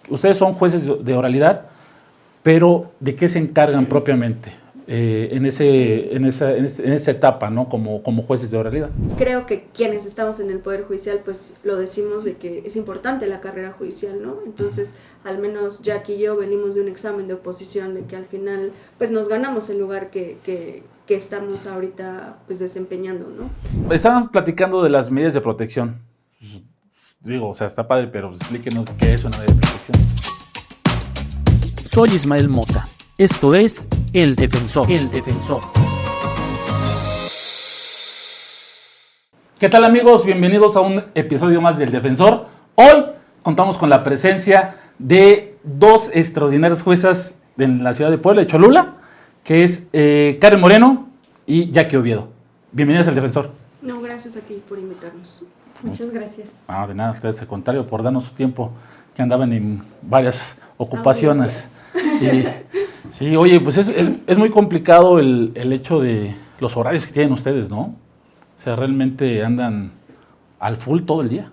Ustedes son jueces de oralidad, pero ¿de qué se encargan propiamente en esa etapa, ¿no? Como jueces de oralidad? Creo que quienes estamos en el Poder Judicial, pues lo decimos de que es importante la carrera judicial, ¿no? Entonces, al menos Jack y yo venimos de un examen de oposición de que al final, pues nos ganamos el lugar que estamos ahorita, pues desempeñando, ¿no? Estaban platicando de las medidas de protección. Digo, o sea, está padre, pero explíquenos qué es una medida de protección. Soy Ismael Mota. Esto es El Defensor. El Defensor. ¿Qué tal, amigos? Bienvenidos a un episodio más del Defensor. Hoy contamos con la presencia de dos extraordinarias juezas de la ciudad de Puebla, de Cholula, que es Karen Moreno y Jackie Oviedo. Bienvenidas al Defensor. No, gracias a ti por invitarnos. Muchas gracias. De nada, ustedes al contrario, por darnos su tiempo, que andaban en varias ocupaciones. Y, sí, oye, pues es muy complicado el hecho de los horarios que tienen ustedes, ¿no? O sea, realmente andan al full todo el día,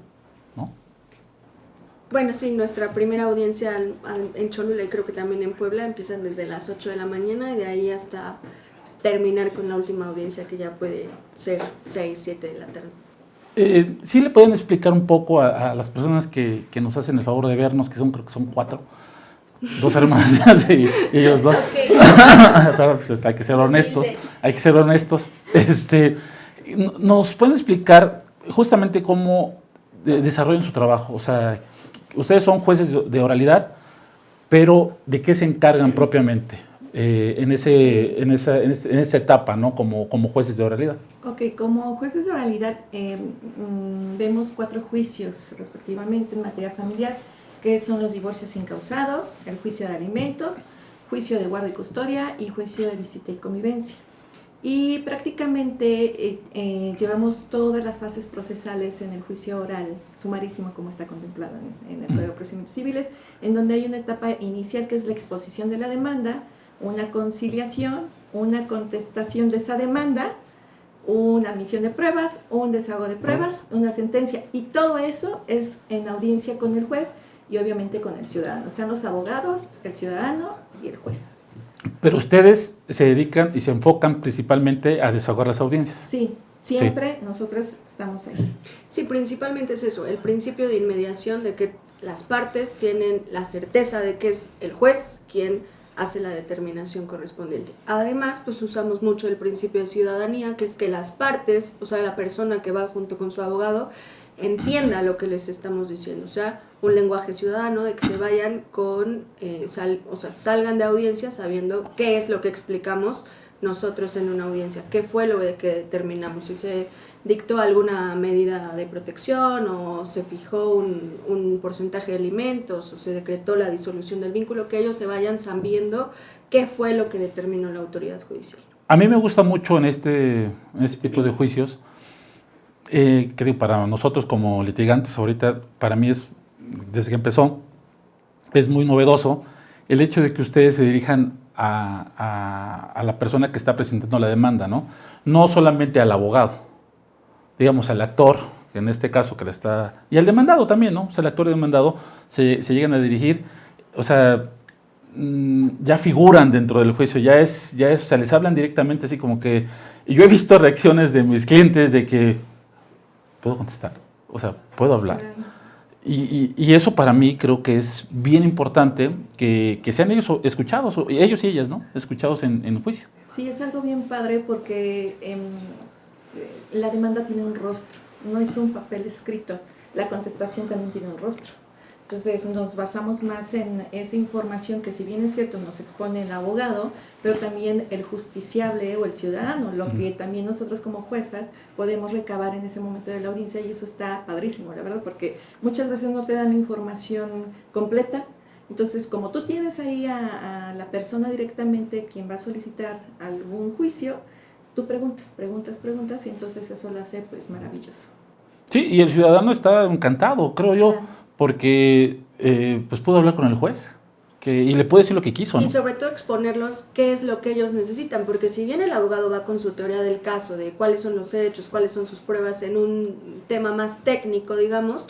¿no? Bueno, sí, nuestra primera audiencia en Cholula y creo que también en Puebla empiezan desde las 8 de la mañana y de ahí hasta terminar con la última audiencia que ya puede ser 6, 7 de la tarde. ¿Sí le pueden explicar un poco a las personas que nos hacen el favor de vernos, que creo que son 4, 2 hermanas y ellos 2? Okay. Pero pues, hay que ser honestos, ¿nos pueden explicar justamente cómo desarrollan su trabajo? O sea, ustedes son jueces de oralidad, pero ¿de qué se encargan propiamente en esa etapa, ¿no? Como jueces de oralidad? Ok, como jueces de oralidad vemos 4 juicios respectivamente en materia familiar, que son los divorcios incausados, el juicio de alimentos, juicio de guarda y custodia y juicio de visita y convivencia. Y prácticamente llevamos todas las fases procesales en el juicio oral sumarísimo, como está contemplado en el Código de Procedimientos Civiles, en donde hay una etapa inicial que es la exposición de la demanda, una conciliación, una contestación de esa demanda, una admisión de pruebas, un desahogo de pruebas, una sentencia, y todo eso es en audiencia con el juez y obviamente con el ciudadano. Están los abogados, el ciudadano y el juez. Pero ustedes se dedican y se enfocan principalmente a desahogar las audiencias. Sí, siempre nosotros estamos ahí. Sí, principalmente es eso, el principio de inmediación de que las partes tienen la certeza de que es el juez quien hace la determinación correspondiente. Además, pues usamos mucho el principio de ciudadanía, que es que las partes, o sea, la persona que va junto con su abogado, entienda lo que les estamos diciendo, o sea, un lenguaje ciudadano, de que se vayan salgan de audiencia sabiendo qué es lo que explicamos nosotros en una audiencia, qué fue lo que determinamos, si se dictó alguna medida de protección o se fijó un porcentaje de alimentos o se decretó la disolución del vínculo, que ellos se vayan sabiendo qué fue lo que determinó la autoridad judicial. A mí me gusta mucho en este tipo de juicios, que digo, para nosotros como litigantes ahorita, para mí es, desde que empezó, es muy novedoso el hecho de que ustedes se dirijan a la persona que está presentando la demanda, ¿no? No solamente al abogado, digamos al actor, que en este caso que le está, y al demandado también, ¿no? O sea, el actor y el demandado se llegan a dirigir, o sea, ya figuran dentro del juicio, ya es, o sea, les hablan directamente así como que, y yo he visto reacciones de mis clientes de que, ¿puedo contestar? O sea, ¿puedo hablar? Y eso para mí creo que es bien importante que sean ellos escuchados, ellos y ellas, ¿no? Escuchados en juicio. Sí, es algo bien padre porque la demanda tiene un rostro, no es un papel escrito, la contestación también tiene un rostro. Entonces nos basamos más en esa información que, si bien es cierto, nos expone el abogado, pero también el justiciable o el ciudadano, lo que también nosotros como juezas podemos recabar en ese momento de la audiencia, y eso está padrísimo, la verdad, porque muchas veces no te dan la información completa. Entonces, como tú tienes ahí a la persona directamente quien va a solicitar algún juicio, tú preguntas, y entonces eso lo hace pues maravilloso. Sí, y el ciudadano está encantado, creo yo, porque pues pudo hablar con el juez y le puede decir lo que quiso, ¿no? Y sobre todo exponerlos qué es lo que ellos necesitan, porque si bien el abogado va con su teoría del caso, de cuáles son los hechos, cuáles son sus pruebas en un tema más técnico, digamos,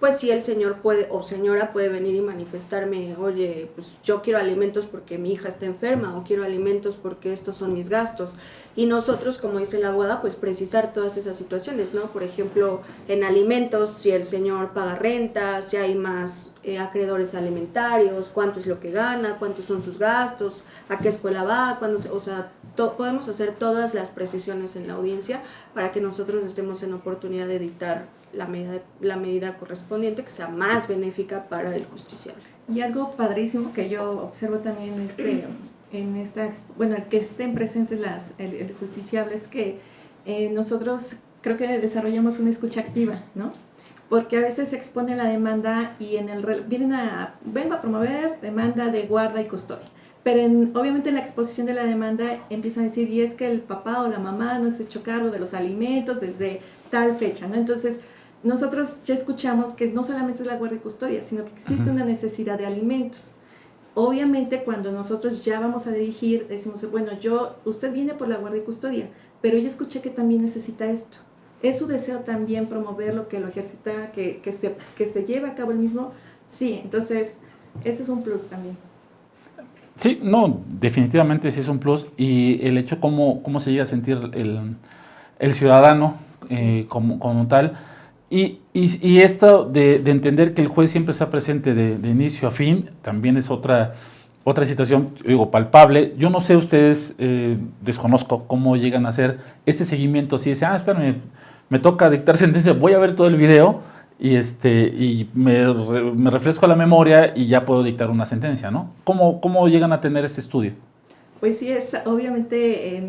pues sí el señor puede o señora puede venir y manifestarme, oye, pues yo quiero alimentos porque mi hija está enferma o quiero alimentos porque estos son mis gastos. Y nosotros, como dice la abogada, pues precisar todas esas situaciones, ¿no? Por ejemplo, en alimentos, si el señor paga renta, si hay más acreedores alimentarios, cuánto es lo que gana, cuántos son sus gastos, a qué escuela va, o sea, podemos hacer todas las precisiones en la audiencia para que nosotros estemos en oportunidad de dictar la medida correspondiente que sea más benéfica para el justiciable. Y algo padrísimo que yo observo también bueno, el que estén presentes el justiciable es que nosotros creo que desarrollamos una escucha activa, ¿no? Porque a veces se expone la demanda y vengo a promover demanda de guarda y custodia. Pero obviamente en la exposición de la demanda empiezan a decir, y es que el papá o la mamá no se ha hecho cargo de los alimentos desde tal fecha, ¿no? Entonces, nosotros ya escuchamos que no solamente es la guardia y custodia, sino que existe una necesidad de alimentos. Obviamente, cuando nosotros ya vamos a dirigir, decimos, bueno, usted viene por la guardia y custodia, pero yo escuché que también necesita esto. ¿Es su deseo también promoverlo, que lo ejercita, que se lleve a cabo el mismo? Sí, entonces, eso es un plus también. Sí, no, definitivamente sí es un plus, y el hecho cómo se llega a sentir el ciudadano como tal, y esto de entender que el juez siempre está presente de inicio a fin, también es otra situación, digo, palpable. Yo no sé ustedes, desconozco cómo llegan a hacer este seguimiento, si dicen, espérame, me toca dictar sentencia, voy a ver todo el video, y me refresco la memoria y ya puedo dictar una sentencia, ¿no? ¿Cómo llegan a tener este estudio? Pues sí, es obviamente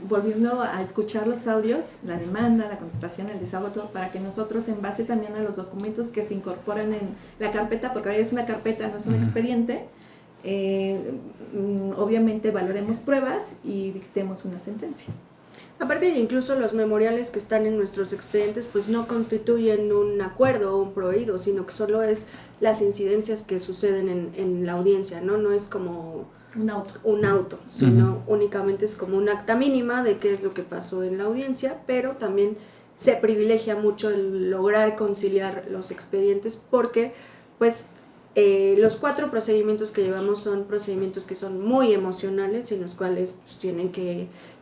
volviendo a escuchar los audios, la demanda, la contestación, el desahogo, todo, para que nosotros, en base también a los documentos que se incorporan en la carpeta, porque ahora es una carpeta, no es un expediente, obviamente valoremos pruebas y dictemos una sentencia. Aparte de incluso los memoriales que están en nuestros expedientes, pues no constituyen un acuerdo o un prohibido, sino que solo es las incidencias que suceden en la audiencia, ¿no? No es como un auto, sino únicamente es como un acta mínima de qué es lo que pasó en la audiencia, pero también se privilegia mucho el lograr conciliar los expedientes porque, pues, los 4 procedimientos que llevamos son procedimientos que son muy emocionales, en los cuales pues,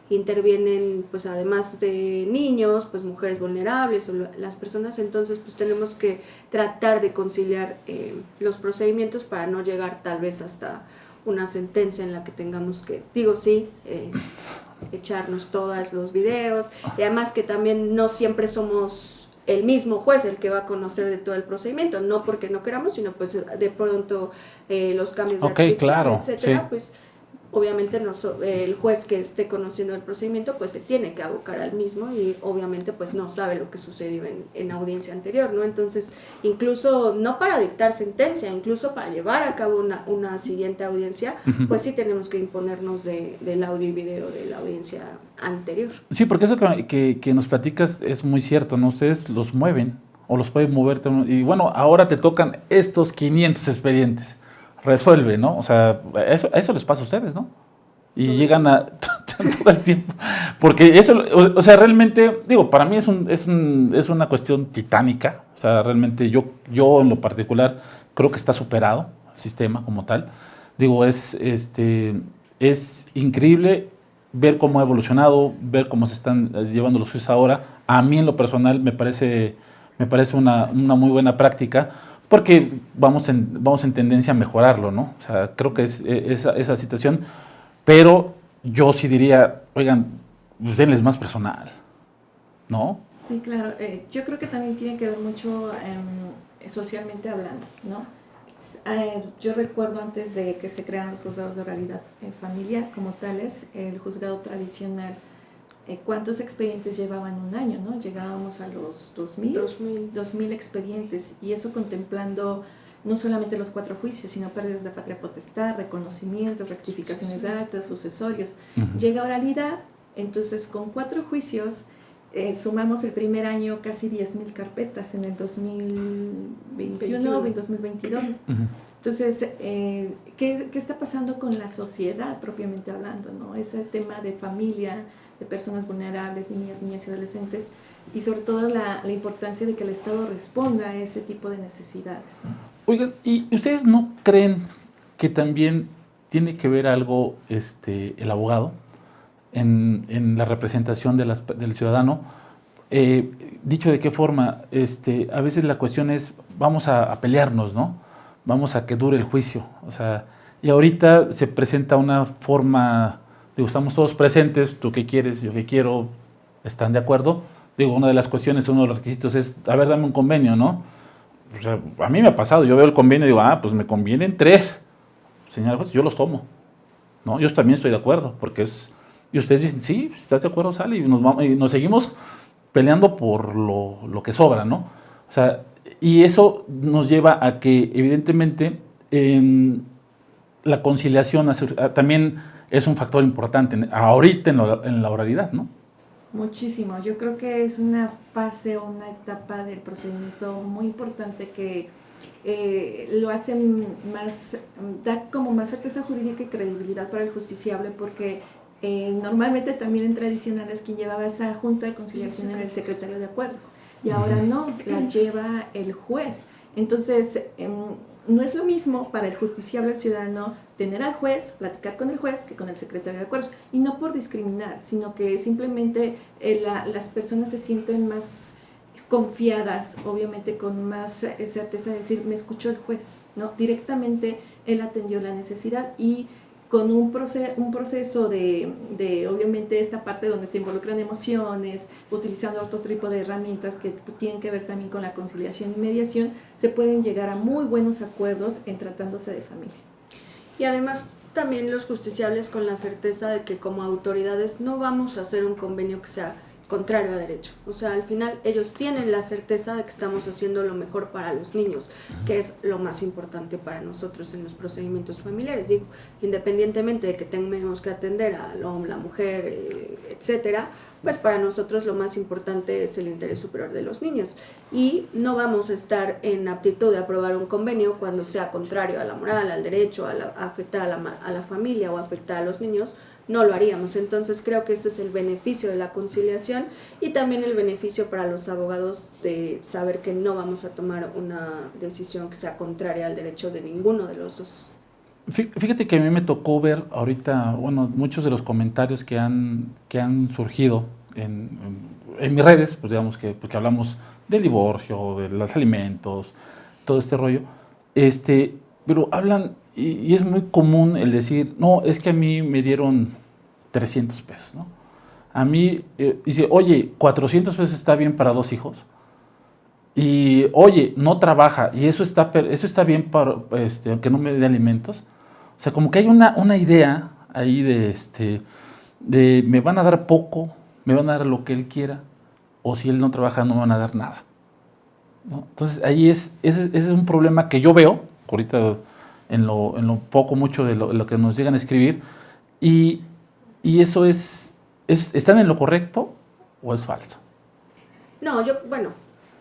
intervienen, pues además de niños, pues mujeres vulnerables o las personas, entonces pues tenemos que tratar de conciliar los procedimientos para no llegar tal vez hasta una sentencia en la que tengamos que, echarnos todos los videos, y además que también no siempre somos el mismo juez el que va a conocer de todo el procedimiento, no porque no queramos, sino pues de pronto los cambios de adscripción, claro, etcétera, sí. pues obviamente el juez que esté conociendo el procedimiento pues se tiene que abocar al mismo y obviamente pues no sabe lo que sucedió en audiencia anterior, ¿no? Entonces, incluso no para dictar sentencia, incluso para llevar a cabo una siguiente audiencia, pues sí tenemos que imponernos del audio y video de la audiencia anterior. Sí, porque eso que nos platicas es muy cierto, ¿no? Ustedes los mueven o los pueden mover, y bueno, ahora te tocan estos 500 expedientes. Resuelve, ¿no? O sea, eso les pasa a ustedes, ¿no? Y llegan a todo el tiempo. Porque eso, o sea, realmente, para mí es una cuestión titánica. O sea, realmente yo en lo particular creo que está superado el sistema como tal. Es increíble ver cómo ha evolucionado, ver cómo se están llevando los juicios ahora. A mí en lo personal me parece una muy buena práctica, porque vamos en tendencia a mejorarlo, ¿no? O sea, creo que es esa situación, pero yo sí diría, oigan, pues denles más personal, ¿no? Sí, claro. Yo creo que también tiene que ver mucho socialmente hablando, ¿no? Yo recuerdo antes de que se crearan los juzgados de oralidad familiar como tales, el juzgado tradicional, ¿cuántos expedientes llevaban un año, no? Llegábamos a los 2.000 expedientes, y eso contemplando no solamente los 4 juicios, sino pérdidas de patria potestad, reconocimientos, rectificaciones de actos, sucesorios. Llega oralidad, entonces con 4 juicios sumamos el primer año casi 10.000 carpetas en el 2021 y 2022. Entonces, ¿qué está pasando con la sociedad propiamente hablando, ¿no? Ese tema de familia, de personas vulnerables, niñas y adolescentes, y sobre todo la importancia de que el Estado responda a ese tipo de necesidades, ¿no? Oigan, ¿y ustedes no creen que también tiene que ver algo el abogado en la representación del ciudadano? Dicho de qué forma, a veces la cuestión es, vamos a pelearnos, ¿no? Vamos a que dure el juicio. O sea, y ahorita se presenta una forma, digo, estamos todos presentes, tú qué quieres, yo qué quiero, ¿están de acuerdo? Digo, una de las cuestiones, uno de los requisitos es, a ver, dame un convenio, ¿no? O sea, a mí me ha pasado, yo veo el convenio y digo, pues me convienen 3. Señora juez, yo los tomo, ¿no? Yo también estoy de acuerdo, porque es... Y ustedes dicen, sí, si estás de acuerdo, sale, y nos seguimos peleando por lo que sobra, ¿no? O sea, y eso nos lleva a que, evidentemente, la conciliación también es un factor importante ahorita en la oralidad, ¿no? Muchísimo. Yo creo que es una fase o una etapa del procedimiento muy importante que lo hace más, da como más certeza jurídica y credibilidad para el justiciable, porque normalmente también en tradicionales quien llevaba esa junta de conciliación era el secretario de acuerdos, y ahora no, la lleva el juez. Entonces, no es lo mismo para el justiciable, el ciudadano, tener al juez, platicar con el juez, que con el secretario de acuerdos. Y no por discriminar, sino que simplemente las personas se sienten más confiadas, obviamente con más certeza de decir, me escuchó el juez, ¿no? Directamente él atendió la necesidad, y con un proceso de obviamente esta parte donde se involucran emociones, utilizando otro tipo de herramientas que tienen que ver también con la conciliación y mediación, se pueden llegar a muy buenos acuerdos en tratándose de familia. Y además también los justiciables con la certeza de que como autoridades no vamos a hacer un convenio que sea contrario a derecho. O sea, al final ellos tienen la certeza de que estamos haciendo lo mejor para los niños, que es lo más importante para nosotros en los procedimientos familiares. Digo, independientemente de que tengamos que atender al hombre, la mujer, etcétera, pues para nosotros lo más importante es el interés superior de los niños. Y no vamos a estar en aptitud de aprobar un convenio cuando sea contrario a la moral, al derecho, a afectar a la familia o afectar a los niños. No lo haríamos. Entonces creo que ese es el beneficio de la conciliación, y también el beneficio para los abogados de saber que no vamos a tomar una decisión que sea contraria al derecho de ninguno de los dos. Fíjate que a mí me tocó ver ahorita, bueno, muchos de los comentarios que han surgido en mis redes, pues digamos que porque hablamos del divorcio, de los alimentos, todo este rollo, pero hablan, y es muy común el decir, no, es que a mí me dieron 300 pesos, ¿no? A mí, dice, oye, 400 pesos está bien para 2 hijos, y oye, no trabaja, y eso está bien para, aunque no me dé alimentos. O sea, como que hay una idea ahí de me van a dar poco, me van a dar lo que él quiera, o si él no trabaja no me van a dar nada, ¿no? Entonces ahí ese es un problema que yo veo ahorita en lo poco, mucho de lo que nos llegan a escribir, y eso ¿están en lo correcto o es falso? No,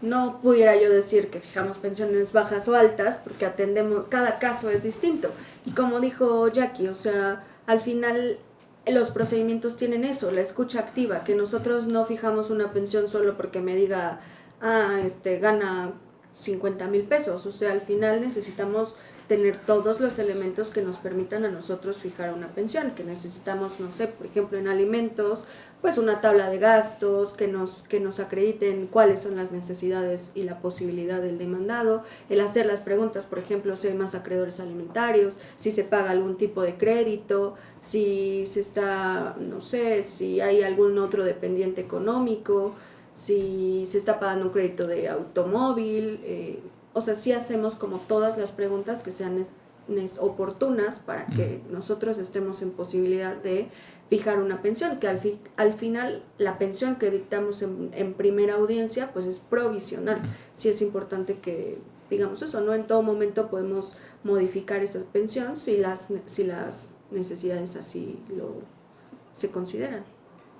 no pudiera yo decir que fijamos pensiones bajas o altas, porque atendemos, cada caso es distinto. Y como dijo Jackie, o sea, al final los procedimientos tienen eso, la escucha activa, que nosotros no fijamos una pensión solo porque me diga, gana 50,000 pesos. O sea, al final necesitamos tener todos los elementos que nos permitan a nosotros fijar una pensión, que necesitamos, no sé, por ejemplo, en alimentos, pues una tabla de gastos, que nos acrediten cuáles son las necesidades y la posibilidad del demandado, el hacer las preguntas, por ejemplo, si hay más acreedores alimentarios, si se paga algún tipo de crédito, si se está, no sé, si hay algún otro dependiente económico, si se está pagando un crédito de automóvil, o sea, sí hacemos como todas las preguntas que sean oportunas para que nosotros estemos en posibilidad de fijar una pensión, que al final la pensión que dictamos en primera audiencia pues es provisional. Sí es importante que digamos eso, no en todo momento podemos modificar esa pensión si las necesidades así se consideran.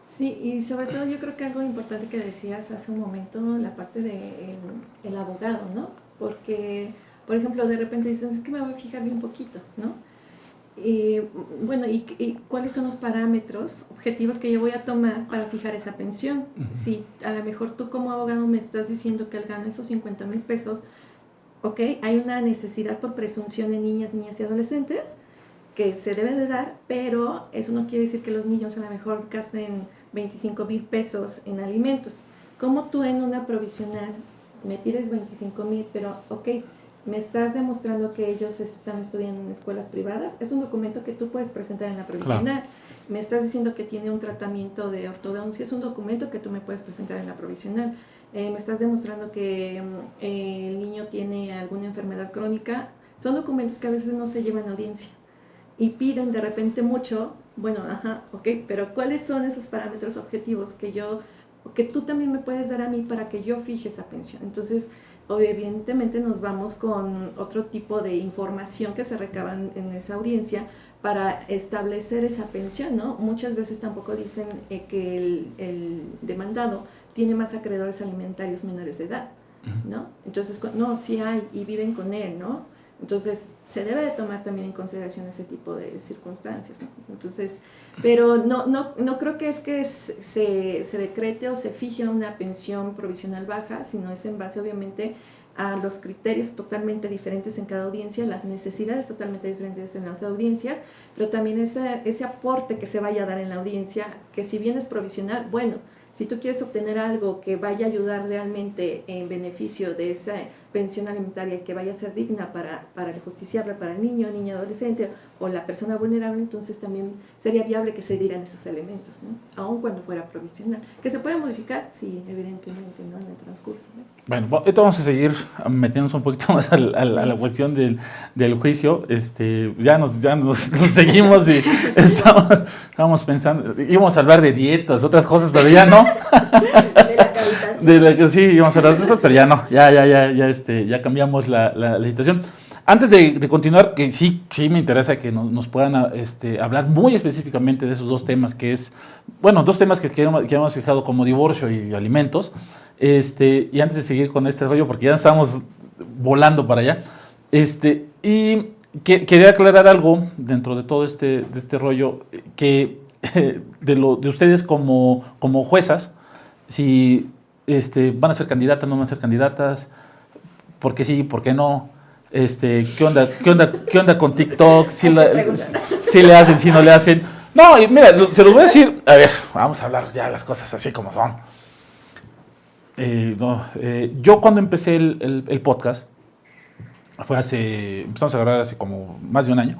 Sí, y sobre todo yo creo que algo importante que decías hace un momento, la parte del abogado, ¿no? Porque, por ejemplo, de repente dices, es que me voy a fijar bien poquito, ¿no? Y bueno, ¿y cuáles son los parámetros objetivos que yo voy a tomar para fijar esa pensión? Si a lo mejor tú como abogado me estás diciendo que él gana esos 50,000 pesos, ok, hay una necesidad por presunción en niñas y adolescentes que se debe de dar, pero eso no quiere decir que los niños a lo mejor gasten 25,000 pesos en alimentos. Como tú en una provisional me pides 25,000, pero ok, me estás demostrando que ellos están estudiando en escuelas privadas, es un documento que tú puedes presentar en la provisional. Claro. Me estás diciendo que tiene un tratamiento de ortodoncia, es un documento que tú me puedes presentar en la provisional. Me estás demostrando que el niño tiene alguna enfermedad crónica, son documentos que a veces no se llevan a audiencia y piden de repente mucho, bueno, ok, pero ¿cuáles son esos parámetros objetivos que tú también me puedes dar a mí para que yo fije esa pensión? Entonces, evidentemente nos vamos con otro tipo de información que se recaban en esa audiencia para establecer esa pensión, ¿no? Muchas veces tampoco dicen que el demandado tiene más acreedores alimentarios menores de edad, ¿no? Entonces, no, sí hay y viven con él, ¿no? Entonces, se debe de tomar también en consideración ese tipo de circunstancias, ¿no? Entonces, pero no creo que es que se decrete o se fije una pensión provisional baja, sino es en base, obviamente, a los criterios totalmente diferentes en cada audiencia, las necesidades totalmente diferentes en las audiencias, pero también ese aporte que se vaya a dar en la audiencia, que si bien es provisional, bueno, si tú quieres obtener algo que vaya a ayudar realmente en beneficio de esa pensión alimentaria que vaya a ser digna para el justiciable, para el niño, niña, adolescente o la persona vulnerable, entonces también sería viable que se dieran esos elementos, ¿no? Aun cuando fuera provisional. ¿Que se puede modificar? Sí, evidentemente, ¿no? En el transcurso, ¿no? Bueno, ahorita vamos a seguir metiéndonos un poquito más a la cuestión del juicio. Ya nos seguimos y estábamos pensando, íbamos a hablar de dietas, otras cosas, pero ya no. De la cavitación. Sí, íbamos a hablar de esto, pero ya no, ya cambiamos la situación. Antes de continuar, que sí me interesa que nos puedan hablar muy específicamente de esos dos temas, dos temas que hemos fijado como divorcio y alimentos. Y antes de seguir con este rollo, porque ya estamos volando para allá, y quería aclarar algo dentro de todo este rollo, que de ustedes como juezas, si van a ser candidatas, no van a ser candidatas, por qué sí, por qué no, ¿qué onda con TikTok, si le hacen, si no le hacen. No, y mira, se los voy a decir, a ver, vamos a hablar ya las cosas así como son. Yo cuando empecé el podcast, empezamos a grabar hace como más de un año,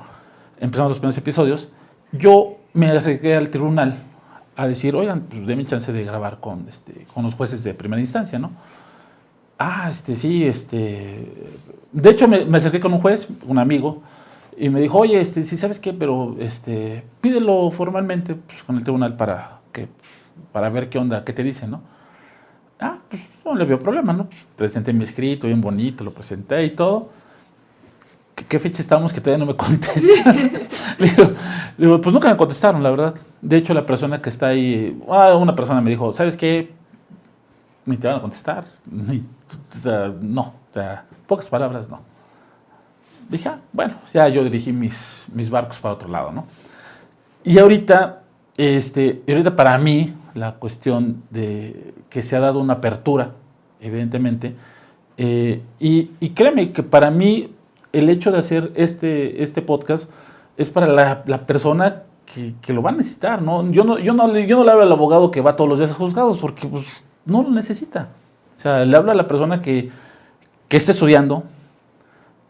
empezamos los primeros episodios, yo me acerqué al tribunal a decir, oigan, pues denme chance de grabar con los jueces de primera instancia, ¿no? Sí, de hecho me acerqué con un juez, un amigo, y me dijo, oye, sí, ¿sabes qué? Pero, pídelo formalmente pues, con el tribunal para ver qué onda, qué te dicen, ¿no? Pues no le veo problema, ¿no? Presenté mi escrito, bien bonito, lo presenté y todo. ¿Qué fecha estamos que todavía no me contestan? Le digo, pues nunca me contestaron, la verdad. De hecho, la persona que está ahí, una persona me dijo, ¿sabes qué? Ni te van a contestar. No, pocas palabras, no. Dije, bueno, ya yo dirigí mis barcos para otro lado, ¿no? Y ahorita para mí, la cuestión de que se ha dado una apertura, evidentemente, y créeme que para mí el hecho de hacer este podcast es para la persona que lo va a necesitar, ¿no? Yo no le hablo al abogado que va todos los días a juzgados porque pues, no lo necesita. O sea, le hablo a la persona que está estudiando,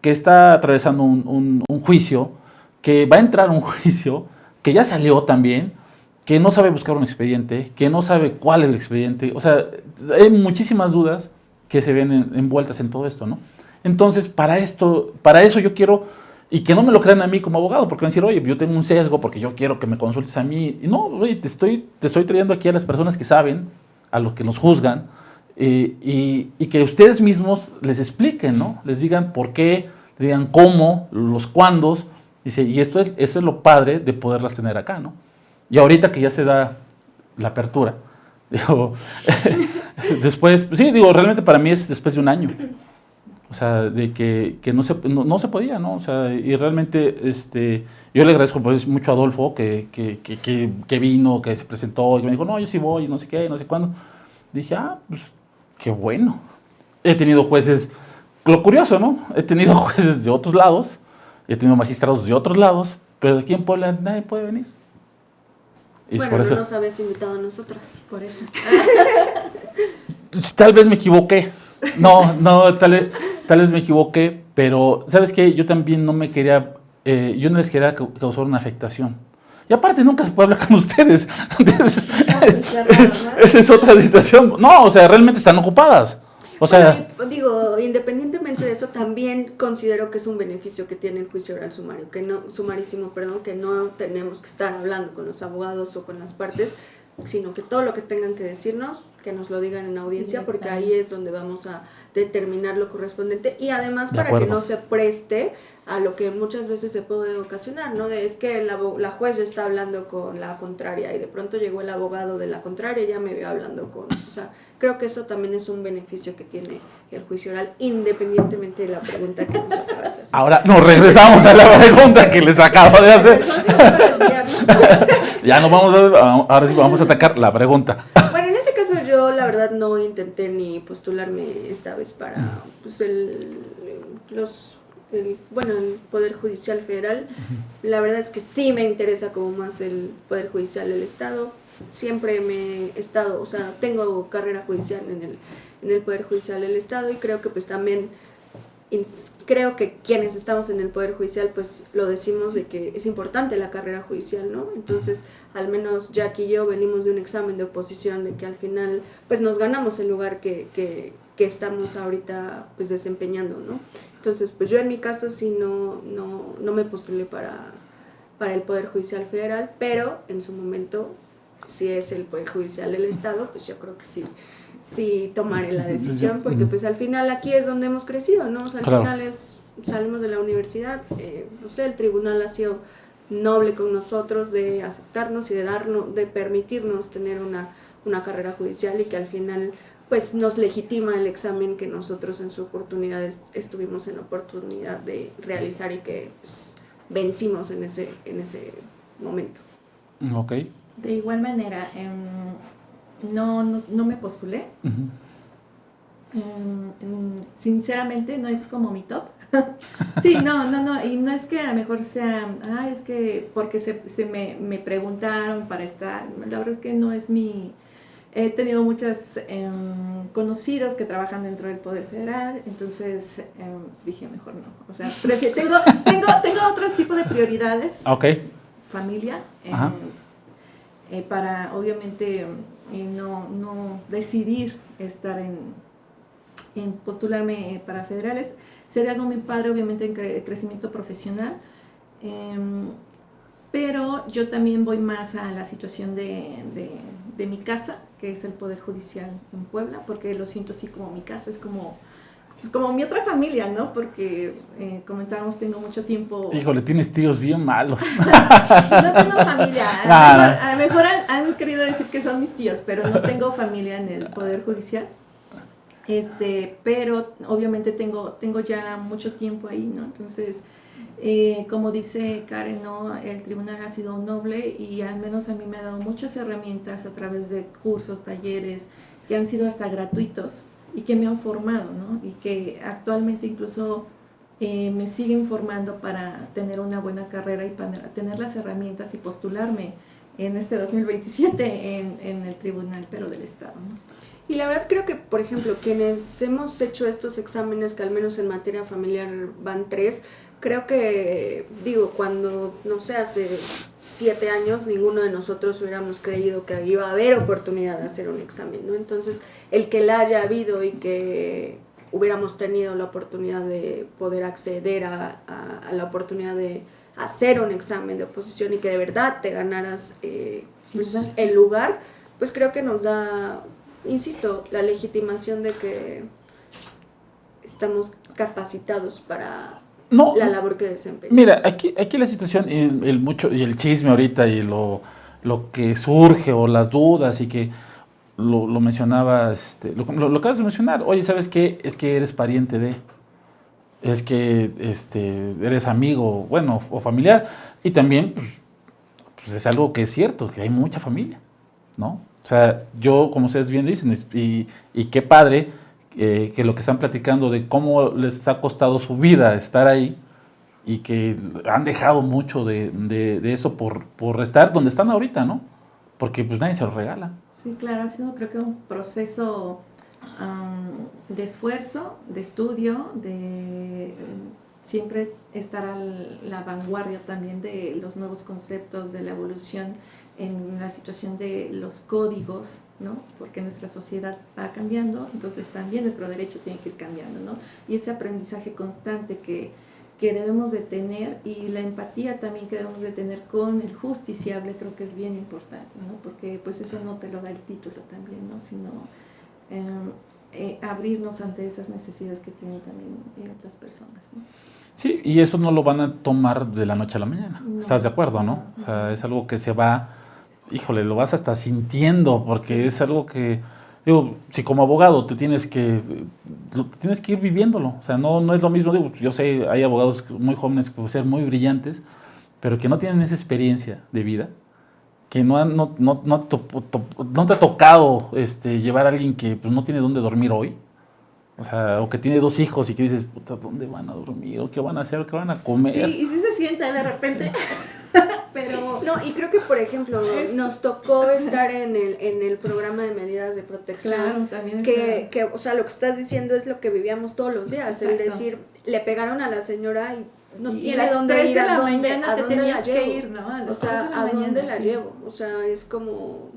que está atravesando un juicio, que va a entrar a un juicio, que ya salió también, que no sabe buscar un expediente, que no sabe cuál es el expediente. O sea, hay muchísimas dudas que se ven envueltas en todo esto, ¿no? Entonces, para eso yo quiero, y que no me lo crean a mí como abogado, porque van a decir, oye, yo tengo un sesgo porque yo quiero que me consultes a mí. Y no, oye, te estoy trayendo aquí a las personas que saben, a los que nos juzgan, y que ustedes mismos les expliquen, ¿no? Les digan por qué, les digan cómo, los cuándos. Y eso es lo padre de poderlas tener acá, ¿no? Y ahorita que ya se da la apertura, digo, después, sí, digo, realmente para mí es después de un año. O sea, de que no se podía, ¿no? O sea, y realmente yo le agradezco pues, mucho a Adolfo que vino, que se presentó y me dijo, no, yo sí voy, no sé qué, no sé cuándo. Dije, pues qué bueno. He tenido jueces, lo curioso, ¿no? He tenido jueces de otros lados, he tenido magistrados de otros lados, pero aquí en Puebla nadie puede venir. Y bueno, por no eso, nos habías invitado a nosotras. Por eso. tal vez me equivoqué. No, tal vez me equivoqué, pero ¿sabes qué? Yo también no me quería, yo no les quería causar una afectación. Y aparte nunca se puede hablar con ustedes. Esa es otra situación. No, o sea, realmente están ocupadas. O sea, bueno, digo, independientemente de eso, también considero que es un beneficio que tiene el juicio oral sumario, sumarísimo, que no tenemos que estar hablando con los abogados o con las partes, sino que todo lo que tengan que decirnos, que nos lo digan en audiencia, porque ahí es donde vamos a determinar lo correspondiente y además para que no se preste a lo que muchas veces se puede ocasionar, ¿no? Es que la juez ya está hablando con la contraria y de pronto llegó el abogado de la contraria y ya me vio hablando con... O sea, creo que eso también es un beneficio que tiene el juicio oral, independientemente de la pregunta que nos acabas de hacer. Ahora nos regresamos a la pregunta que les acabo de hacer. Ya nos ahora sí vamos a atacar la pregunta. Bueno, en ese caso yo la verdad no intenté ni postularme esta vez para pues, el Poder Judicial Federal. La verdad es que sí me interesa como más el Poder Judicial del Estado. Siempre me he estado, o sea, tengo carrera judicial en el Poder Judicial del Estado y creo que pues también, creo que quienes estamos en el Poder Judicial pues lo decimos de que es importante la carrera judicial, ¿no? Entonces, al menos Jack y yo venimos de un examen de oposición de que al final pues nos ganamos el lugar que estamos ahorita pues desempeñando, ¿no? Entonces, pues yo en mi caso sí no me postulé para el Poder Judicial Federal, pero en su momento, si es el Poder Judicial del Estado, pues yo creo que sí tomaré la decisión, porque pues al final aquí es donde hemos crecido, ¿no? O sea, al final salimos de la universidad, no sé, el tribunal ha sido noble con nosotros de aceptarnos y de permitirnos tener una carrera judicial y que al final pues nos legitima el examen que nosotros en su oportunidad estuvimos en la oportunidad de realizar y que pues, vencimos en ese momento. Ok. De igual manera, no me postulé. Sinceramente no es como mi top. Sí, no, y no es que a lo mejor sea, es que porque me preguntaron para estar, la verdad es que no es mi... He tenido muchas conocidas que trabajan dentro del Poder Federal, entonces dije mejor no, o sea, tengo otros tipos de prioridades, familia, para obviamente no decidir estar en postularme para federales. Sería algo muy padre, obviamente, en crecimiento profesional, pero yo también voy más a la situación de mi casa, que es el Poder Judicial en Puebla, porque lo siento así como mi casa, es como mi otra familia, ¿no? Porque, comentábamos, tengo mucho tiempo... Híjole, tienes tíos bien malos. No tengo familia, a lo mejor han querido decir que son mis tíos, pero no tengo familia en el Poder Judicial. Pero obviamente tengo ya mucho tiempo ahí, ¿no? Entonces, como dice Karen, ¿no? El tribunal ha sido noble y al menos a mí me ha dado muchas herramientas a través de cursos, talleres, que han sido hasta gratuitos y que me han formado, ¿no? Y que actualmente incluso me siguen formando para tener una buena carrera y para tener las herramientas y postularme en este 2027 en el tribunal, pero del Estado, ¿no? Y la verdad creo que, por ejemplo, quienes hemos hecho estos exámenes, que al menos en materia familiar van 3, creo que, cuando, no sé, hace 7 años, ninguno de nosotros hubiéramos creído que iba a haber oportunidad de hacer un examen, ¿no? Entonces, el que la haya habido y que hubiéramos tenido la oportunidad de poder acceder a la oportunidad de hacer un examen de oposición y que de verdad te ganaras el lugar, pues creo que nos da, insisto, la legitimación de que estamos capacitados para la labor que desempeñamos. Mira, aquí la situación, el chisme ahorita y lo que surge o las dudas y que lo mencionaba, lo acabas de mencionar, oye, ¿sabes qué? Es que eres pariente de... es que eres amigo, bueno, o familiar, y también pues es algo que es cierto, que hay mucha familia, ¿no? O sea, yo, como ustedes bien dicen, y qué padre que lo que están platicando de cómo les ha costado su vida estar ahí y que han dejado mucho de eso por estar donde están ahorita, ¿no? Porque pues nadie se lo regala. Sí, claro, ha sido creo que un proceso de esfuerzo, de estudio, de siempre estar a la vanguardia también de los nuevos conceptos, de la evolución en la situación de los códigos, ¿no? Porque nuestra sociedad va cambiando, entonces también nuestro derecho tiene que ir cambiando, ¿no? Y ese aprendizaje constante que debemos de tener, y la empatía también que debemos de tener con el justiciable, creo que es bien importante, ¿no? Porque pues eso no te lo da el título también, ¿no? Sino abrirnos ante esas necesidades que tienen también las personas, ¿no? Sí, y eso no lo van a tomar de la noche a la mañana. No, ¿Estás de acuerdo, no? O sea, es algo que se va, híjole, lo vas hasta sintiendo, porque sí, es algo que, digo, si como abogado te tienes que ir viviéndolo. O sea, no es lo mismo, digo, yo sé, hay abogados muy jóvenes que pueden ser muy brillantes, pero que no tienen esa experiencia de vida, que no te ha tocado llevar a alguien que pues, no tiene dónde dormir hoy. O sea, o que tiene 2 hijos y que dices, puta, ¿dónde van a dormir? ¿O qué van a hacer? ¿O qué van a comer? Sí, y sí se siente de repente, pero... No, y creo que, por ejemplo, nos tocó estar en el programa de medidas de protección. Claro, también que, o sea, lo que estás diciendo es lo que vivíamos todos los días. Exacto. El decir, le pegaron a la señora y no Y tiene las dónde 3 ir, de ¿a la dónde, mañana a te dónde la tenías que llevo? ir, ¿no? A las O sea, 3 de la ¿a dónde mañana, la sí. llevo? O sea, es como...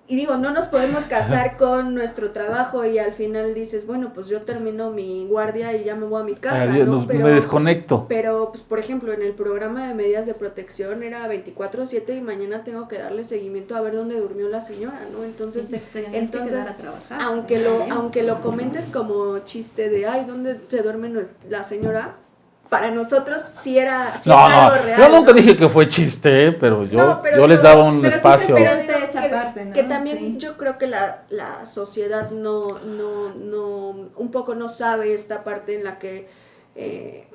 Y digo, no nos podemos casar con nuestro trabajo y al final dices, bueno, pues yo termino mi guardia y ya me voy a mi casa, ¿no? Me desconecto. Pero, pues, por ejemplo, en el programa de medidas de protección era 24/7 y mañana tengo que darle seguimiento a ver dónde durmió la señora, ¿no? Entonces, Te tenías que quedar a trabajar. aunque lo comentes como chiste de, ay, ¿dónde te duerme la señora? Para nosotros sí es algo real. Yo nunca ¿no? dije que fue chiste, pero yo, No, pero yo les daba un pero sí espacio. se Pero siente digo esa parte, ¿no? que también Sí. yo creo que la sociedad no, un poco no sabe esta parte en la que,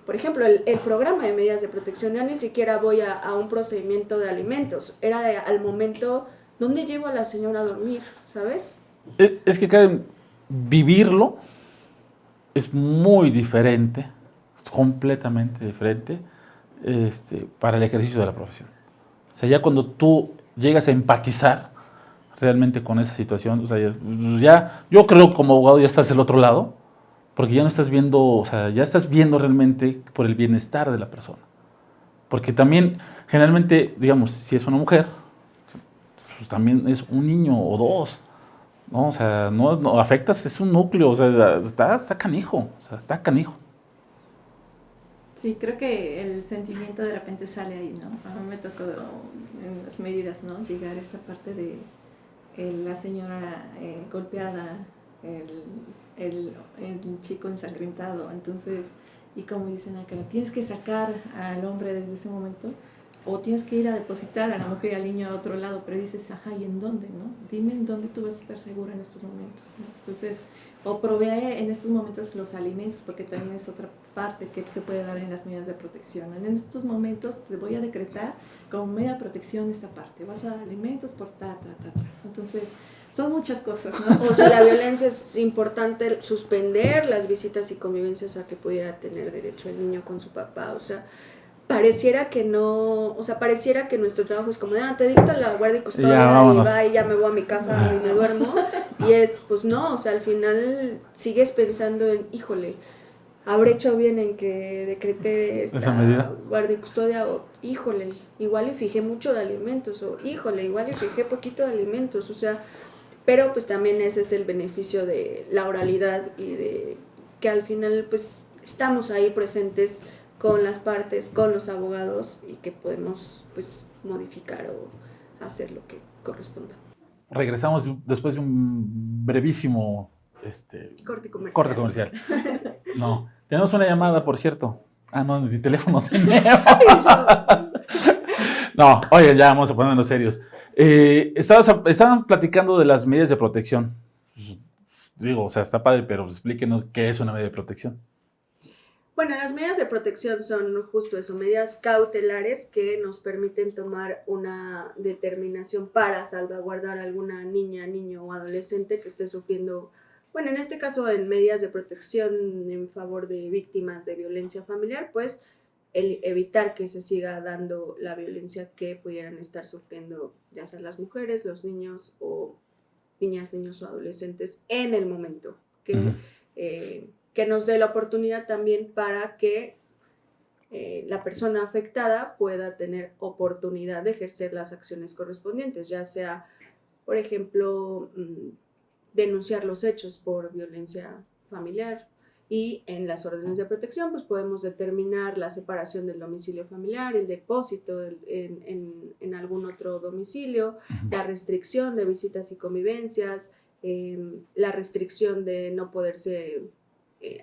por ejemplo, el programa de medidas de protección, ya ni siquiera voy a un procedimiento de alimentos, era al momento, ¿dónde llevo a la señora a dormir? ¿Sabes? Es que Karen, vivirlo es muy diferente, es completamente diferente para el ejercicio de la profesión. O sea, ya cuando tú llegas a empatizar realmente con esa situación, o sea, yo creo que como abogado ya estás del otro lado, porque ya no estás viendo, o sea, ya estás viendo realmente por el bienestar de la persona. Porque también, generalmente, digamos, si es una mujer, pues también es un niño o 2, ¿no? O sea, no afectas, es un núcleo, o sea, está canijo, o sea, está canijo. Sí, creo que el sentimiento de repente sale ahí, ¿no? A mí me tocó en las medidas, ¿no? Llegar a esta parte de la señora golpeada, el chico ensangrentado, entonces, y como dicen acá, tienes que sacar al hombre desde ese momento, o tienes que ir a depositar a la mujer y al niño a otro lado, pero dices, ajá, ¿y en dónde, no? Dime en dónde tú vas a estar segura en estos momentos, ¿no? Entonces, o provee en estos momentos los alimentos, porque también es otra parte que se puede dar en las medidas de protección. En estos momentos te voy a decretar como medida de protección esta parte, vas a dar alimentos por ta. Entonces, son muchas cosas, ¿no? O sea, la violencia es importante suspender las visitas y convivencias a que pudiera tener derecho el niño con su papá, o sea, pareciera que no, o sea, pareciera que nuestro trabajo es como de, te dicto la guardia y custodia y ya me voy a mi casa y me duermo, y es, pues no, o sea, al final sigues pensando en, híjole, habré hecho bien en que decreté esta guardia y custodia, o híjole, igual y fijé mucho de alimentos, o híjole, igual y fijé poquito de alimentos, o sea, pero pues también ese es el beneficio de la oralidad y de que al final pues estamos ahí presentes con las partes, con los abogados y que podemos pues modificar o hacer lo que corresponda. Regresamos después de un brevísimo corte comercial. No, tenemos una llamada, por cierto. No, ni teléfono tenemos. No, oye, ya vamos a ponernos serios. Estaban platicando de las medidas de protección. Digo, o sea, está padre, pero explíquenos qué es una medida de protección. Bueno, las medidas de protección son justo eso, medidas cautelares que nos permiten tomar una determinación para salvaguardar a alguna niña, niño o adolescente que esté sufriendo, bueno, en este caso en medidas de protección en favor de víctimas de violencia familiar, pues el evitar que se siga dando la violencia que pudieran estar sufriendo ya sean las mujeres, los niños o niñas, niños o adolescentes en el momento que nos dé la oportunidad también para que la persona afectada pueda tener oportunidad de ejercer las acciones correspondientes, ya sea, por ejemplo, denunciar los hechos por violencia familiar. Y en las órdenes de protección, pues podemos determinar la separación del domicilio familiar, el depósito en algún otro domicilio, la restricción de visitas y convivencias, la restricción de no poderse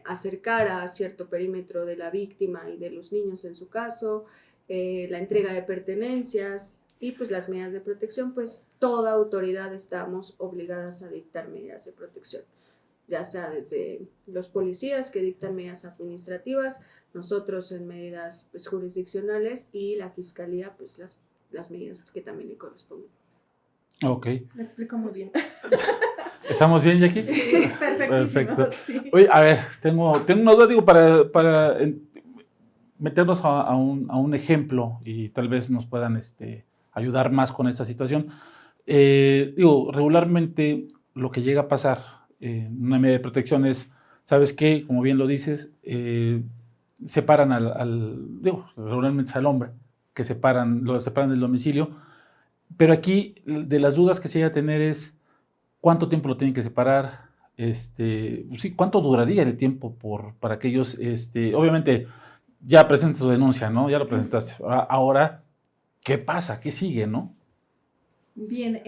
acercar a cierto perímetro de la víctima y de los niños en su caso, la entrega de pertenencias y pues las medidas de protección, pues toda autoridad estamos obligadas a dictar medidas de protección, ya sea desde los policías que dictan medidas administrativas, nosotros en medidas pues, jurisdiccionales y la fiscalía pues las medidas que también le corresponden. Ok. Lo explico muy bien. ¿Estamos bien, Jackie? Perfectísimo. Perfecto. Sí. Oye, a ver, tengo una duda, digo, para meternos a un ejemplo y tal vez nos puedan ayudar más con esta situación. Digo, regularmente lo que llega a pasar en una medida de protección es, ¿sabes qué? Como bien lo dices, separan digo, regularmente es al hombre, que lo separan del domicilio, pero aquí de las dudas que se llega a tener es cuánto tiempo lo tienen que separar, sí, cuánto duraría el tiempo para que ellos, obviamente, ya presentes su denuncia, ¿no? Ya lo presentaste. Ahora, ¿qué pasa? ¿Qué sigue, no? Bien,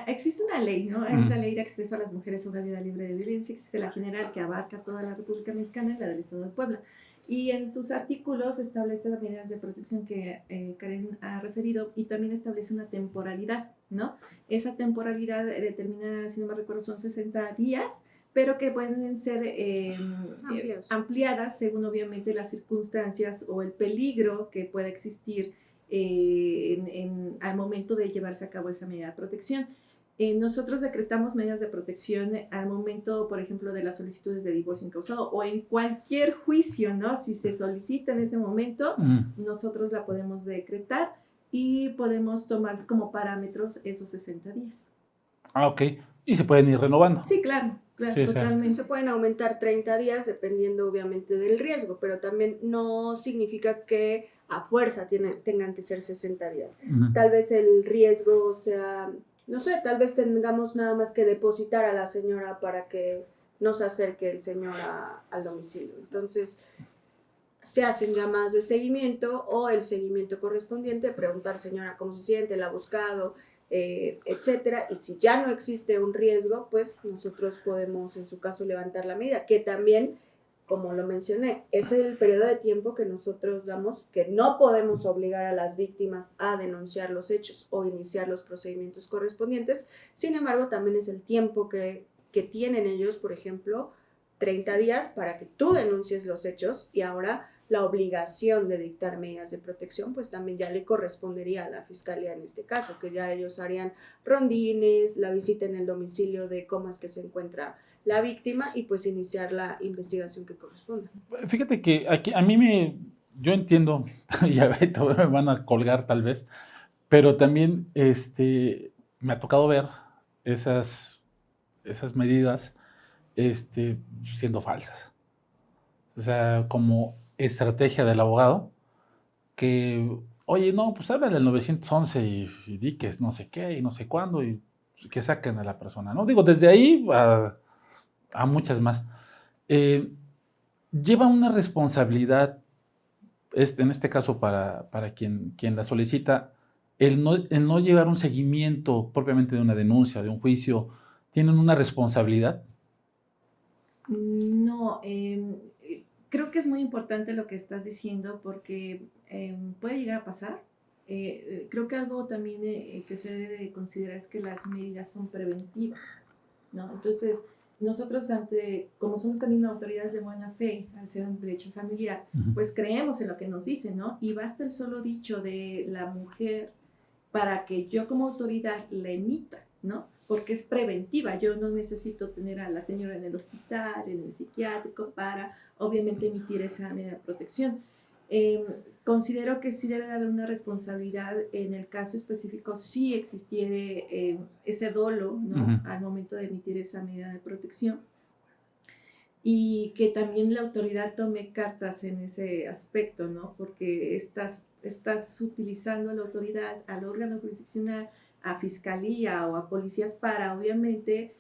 existe una ley, ¿no? Hay una ley de acceso a las mujeres a una vida libre de violencia, existe la general que abarca toda la República Mexicana y la del Estado de Puebla. Y en sus artículos establece las medidas de protección que Karen ha referido y también establece una temporalidad, ¿no? Esa temporalidad determina, si no me recuerdo, son 60 días, pero que pueden ser ampliadas según obviamente las circunstancias o el peligro que pueda existir al momento de llevarse a cabo esa medida de protección. Nosotros decretamos medidas de protección al momento, por ejemplo, de las solicitudes de divorcio incausado o en cualquier juicio, ¿no? Si se solicita en ese momento, nosotros la podemos decretar y podemos tomar como parámetros esos 60 días. Ah, ok. Y se pueden ir renovando. Sí, claro, Sí, totalmente. Se pueden aumentar 30 días dependiendo obviamente del riesgo, pero también no significa que a fuerza tengan que ser 60 días. Tal vez el riesgo sea, no sé, tal vez tengamos nada más que depositar a la señora para que no se acerque el señor al domicilio. Entonces, se hacen llamadas de seguimiento o el seguimiento correspondiente, preguntar, señora, ¿cómo se siente? ¿La ha buscado? Etcétera. Y si ya no existe un riesgo, pues nosotros podemos, en su caso, levantar la medida, que también, como lo mencioné, es el periodo de tiempo que nosotros damos, que no podemos obligar a las víctimas a denunciar los hechos o iniciar los procedimientos correspondientes. Sin embargo, también es el tiempo que tienen ellos, por ejemplo, 30 días para que tú denuncies los hechos y ahora la obligación de dictar medidas de protección, pues también ya le correspondería a la fiscalía en este caso, que ya ellos harían rondines, la visita en el domicilio de cómo es que se encuentra la víctima y pues iniciar la investigación que corresponda. Fíjate que aquí yo entiendo, y ahorita me van a colgar tal vez, pero también me ha tocado ver esas medidas siendo falsas. O sea, como estrategia del abogado, que, oye, no, pues háblale al 911 y di que es no sé qué y no sé cuándo y que saquen a la persona, ¿no? Digo, desde ahí a muchas más. Lleva una responsabilidad, en este caso para quien la solicita, el no llevar un seguimiento propiamente de una denuncia, de un juicio, ¿tienen una responsabilidad? No, creo que es muy importante lo que estás diciendo porque puede llegar a pasar. Creo que algo también que se debe de considerar es que las medidas son preventivas, ¿no? Entonces, nosotros como somos también autoridades de buena fe, al ser un derecho familiar, pues creemos en lo que nos dicen, ¿no? Y basta el solo dicho de la mujer para que yo como autoridad la emita, ¿no? Porque es preventiva. Yo no necesito tener a la señora en el hospital, en el psiquiátrico, para obviamente emitir esa medida de protección. Considero que sí debe de haber una responsabilidad en el caso específico si existiera ese dolo, ¿no? Al momento de emitir esa medida de protección, y que también la autoridad tome cartas en ese aspecto, ¿no? Porque estás utilizando a la autoridad, al órgano jurisdiccional, a fiscalía o a policías para obviamente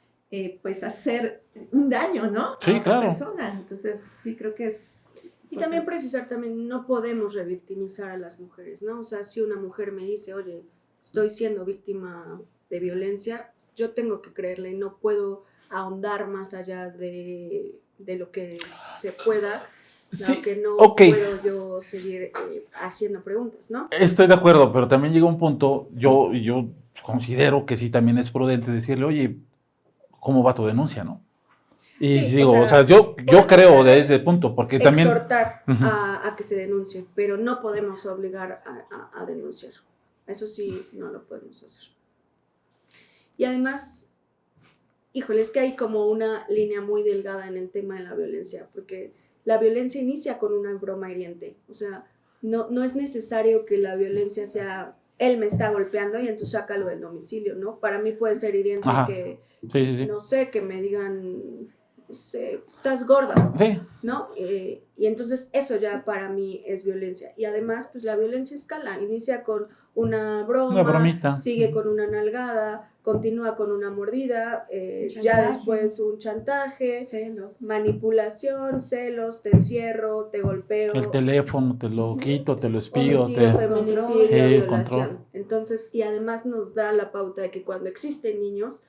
pues hacer un daño, ¿no? Sí, a otra claro. persona. Entonces sí creo que es y también precisar, también no podemos revictimizar a las mujeres, ¿no? O sea, si una mujer me dice, oye, estoy siendo víctima de violencia, yo tengo que creerle y no puedo ahondar más allá de lo que se pueda, Sí, que no ok. puedo yo seguir haciendo preguntas, ¿no? Estoy de acuerdo, pero también llega un punto, yo considero que sí también es prudente decirle, oye, ¿cómo va tu denuncia, no? Y Sí, digo, o sea, yo podemos creo tal de vez ese punto, porque también... exhortar Ujú. a que se denuncie, pero no podemos obligar a denunciar. Eso sí, no lo podemos hacer. Y además, híjole, es que hay como una línea muy delgada en el tema de la violencia, porque la violencia inicia con una broma hiriente. O sea, no es necesario que la violencia sea, él me está golpeando y entonces sácalo del domicilio, ¿no? Para mí puede ser hiriente Ajá. que, Sí. no sé, que me digan, no sé, estás gorda, Sí. ¿no? Y entonces eso ya para mí es violencia. Y además, pues la violencia escala, inicia con una broma, Una bromita. sigue con una nalgada, continúa con una mordida, ya después un chantaje, celos, manipulación, celos, te encierro, te golpeo. El teléfono, te lo quito, te lo espío. Homicidio, feminicidio, Sí, violación. control. Entonces, y además nos da la pauta de que cuando existen niños,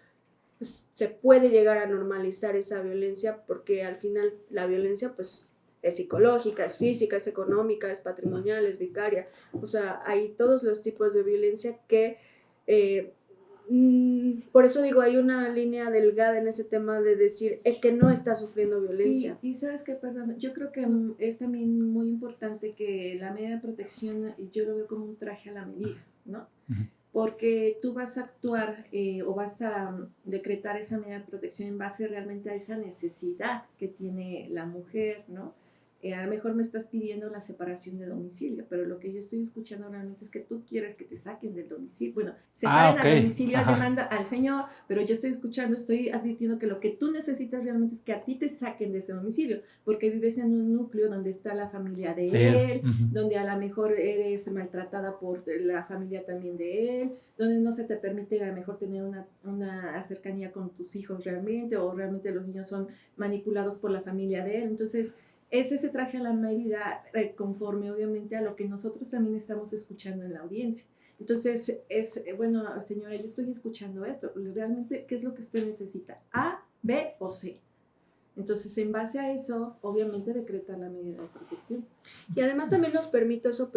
pues se puede llegar a normalizar esa violencia, porque al final la violencia pues es psicológica, es física, es económica, es patrimonial, es vicaria. O sea, hay todos los tipos de violencia que por eso digo, hay una línea delgada en ese tema de decir, es que no está sufriendo violencia. Y sabes qué, perdón, yo creo que es también muy importante que la medida de protección, yo lo veo como un traje a la medida, ¿no? Porque tú vas a actuar o vas a decretar esa medida de protección en base realmente a esa necesidad que tiene la mujer, ¿no? A lo mejor me estás pidiendo la separación de domicilio, pero lo que yo estoy escuchando realmente es que tú quieres que te saquen del domicilio. Bueno, separen al domicilio, demanda al señor, pero yo estoy advirtiendo que lo que tú necesitas realmente es que a ti te saquen de ese domicilio, porque vives en un núcleo donde está la familia de él, donde a lo mejor eres maltratada por la familia también de él, donde no se te permite a lo mejor tener una cercanía con tus hijos realmente, o realmente los niños son manipulados por la familia de él. Entonces, es ese traje a la medida conforme obviamente a lo que nosotros también estamos escuchando en la audiencia. Entonces, bueno, señora, yo estoy escuchando esto, realmente, ¿qué es lo que usted necesita? ¿A, B o C? Entonces, en base a eso, obviamente decreta la medida de protección. Y además también nos permite eso,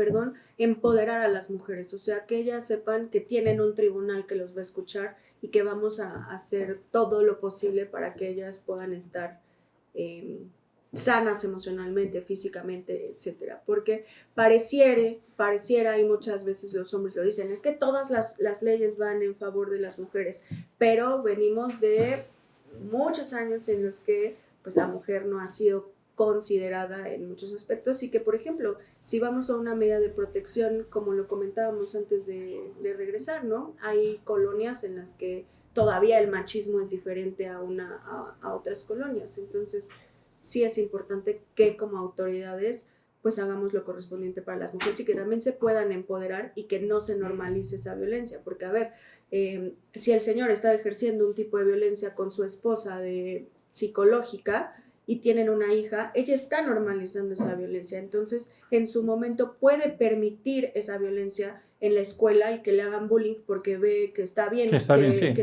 empoderar a las mujeres, o sea, que ellas sepan que tienen un tribunal que los va a escuchar y que vamos a hacer todo lo posible para que ellas puedan estar sanas emocionalmente, físicamente, etcétera, porque pareciera, y muchas veces los hombres lo dicen, es que todas las leyes van en favor de las mujeres, pero venimos de muchos años en los que pues la mujer no ha sido considerada en muchos aspectos y que, por ejemplo, si vamos a una medida de protección, como lo comentábamos antes de regresar, ¿no? Hay colonias en las que todavía el machismo es diferente a otras colonias, entonces sí es importante que como autoridades pues hagamos lo correspondiente para las mujeres y que también se puedan empoderar y que no se normalice esa violencia, porque a ver, si el señor está ejerciendo un tipo de violencia con su esposa psicológica y tienen una hija, ella está normalizando esa violencia, entonces en su momento puede permitir esa violencia en la escuela y que le hagan bullying porque ve que está bien, que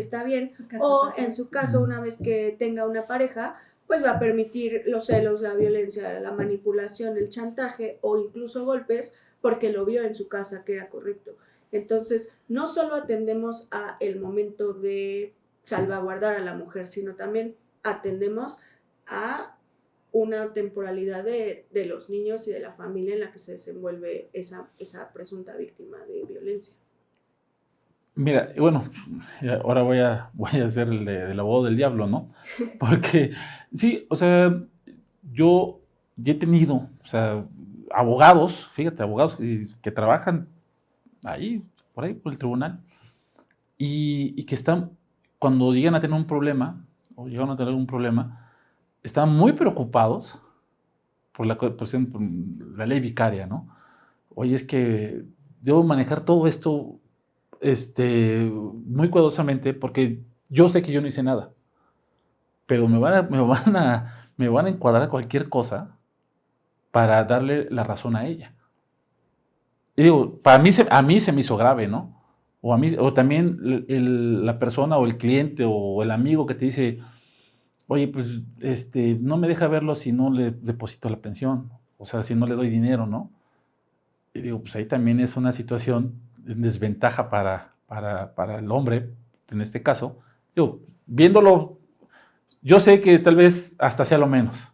está bien, o en su caso, una vez que tenga una pareja, pues va a permitir los celos, la violencia, la manipulación, el chantaje o incluso golpes porque lo vio en su casa que era correcto. Entonces, no solo atendemos a el momento de salvaguardar a la mujer, sino también atendemos a una temporalidad de los niños y de la familia en la que se desenvuelve esa presunta víctima de violencia. Mira, bueno, ahora voy a ser del abogado del diablo, ¿no? Porque sí, o sea, yo ya he tenido, o sea, abogados, fíjate, abogados que trabajan ahí, por ahí, por el tribunal, y que están, cuando llegan a tener un problema, o llegan a tener un problema, están muy preocupados por por la ley vicaria, ¿no? Oye, es que debo manejar todo esto muy cuidadosamente porque yo sé que yo no hice nada, pero me van a encuadrar cualquier cosa para darle la razón a ella. Y digo, a mí se me hizo grave, ¿no? O también la persona o el cliente o el amigo que te dice, oye, pues no me deja verlo si no le deposito la pensión, o sea, si no le doy dinero, ¿no? Y digo, pues ahí también es una situación en desventaja para el hombre, en este caso. Digo, viéndolo, yo sé que tal vez hasta sea lo menos,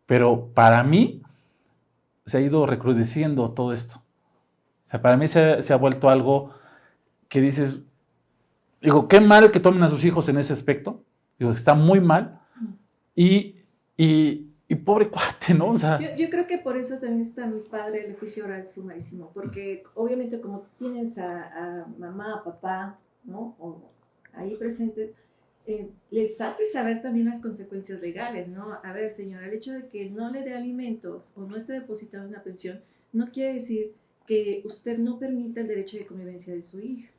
pero para mí se ha ido recrudeciendo todo esto. O sea, para mí se ha vuelto algo que dices, digo, qué mal que tomen a sus hijos en ese aspecto. Digo, está muy mal. Y pobre cuate, ¿no? O sea, Yo creo que por eso también es tan padre el juicio oral sumarísimo, porque obviamente como tienes a mamá, a papá, ¿no? O ahí presentes, les hace saber también las consecuencias legales, ¿no? A ver, señora, el hecho de que no le dé alimentos o no esté depositando una pensión no quiere decir que usted no permita el derecho de convivencia de su hija.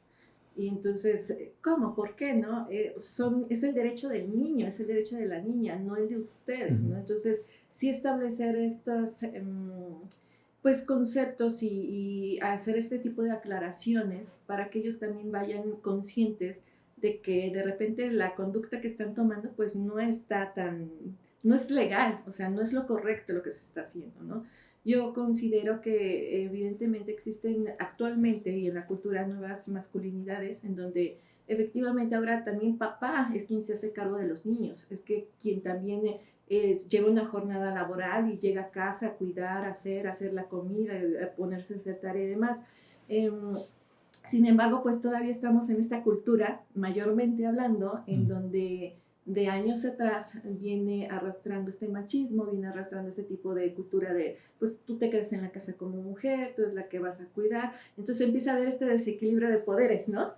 Y entonces, ¿cómo? ¿Por qué? ¿No? Es el derecho del niño, es el derecho de la niña, no el de ustedes, ¿no? Entonces, sí establecer estos pues, conceptos y hacer este tipo de aclaraciones para que ellos también vayan conscientes de que de repente la conducta que están tomando pues no está no es legal, o sea, no es lo correcto lo que se está haciendo, ¿no? Yo considero que evidentemente existen actualmente y en la cultura nuevas masculinidades en donde efectivamente ahora también papá es quien se hace cargo de los niños, es que quien también lleva una jornada laboral y llega a casa a cuidar, a hacer la comida, a ponerse a hacer tarea y demás. Sin embargo, pues todavía estamos en esta cultura, mayormente hablando, en donde de años atrás viene arrastrando este machismo, viene arrastrando ese tipo de cultura de, pues tú te quedas en la casa como mujer, tú eres la que vas a cuidar. Entonces empieza a haber este desequilibrio de poderes, ¿no?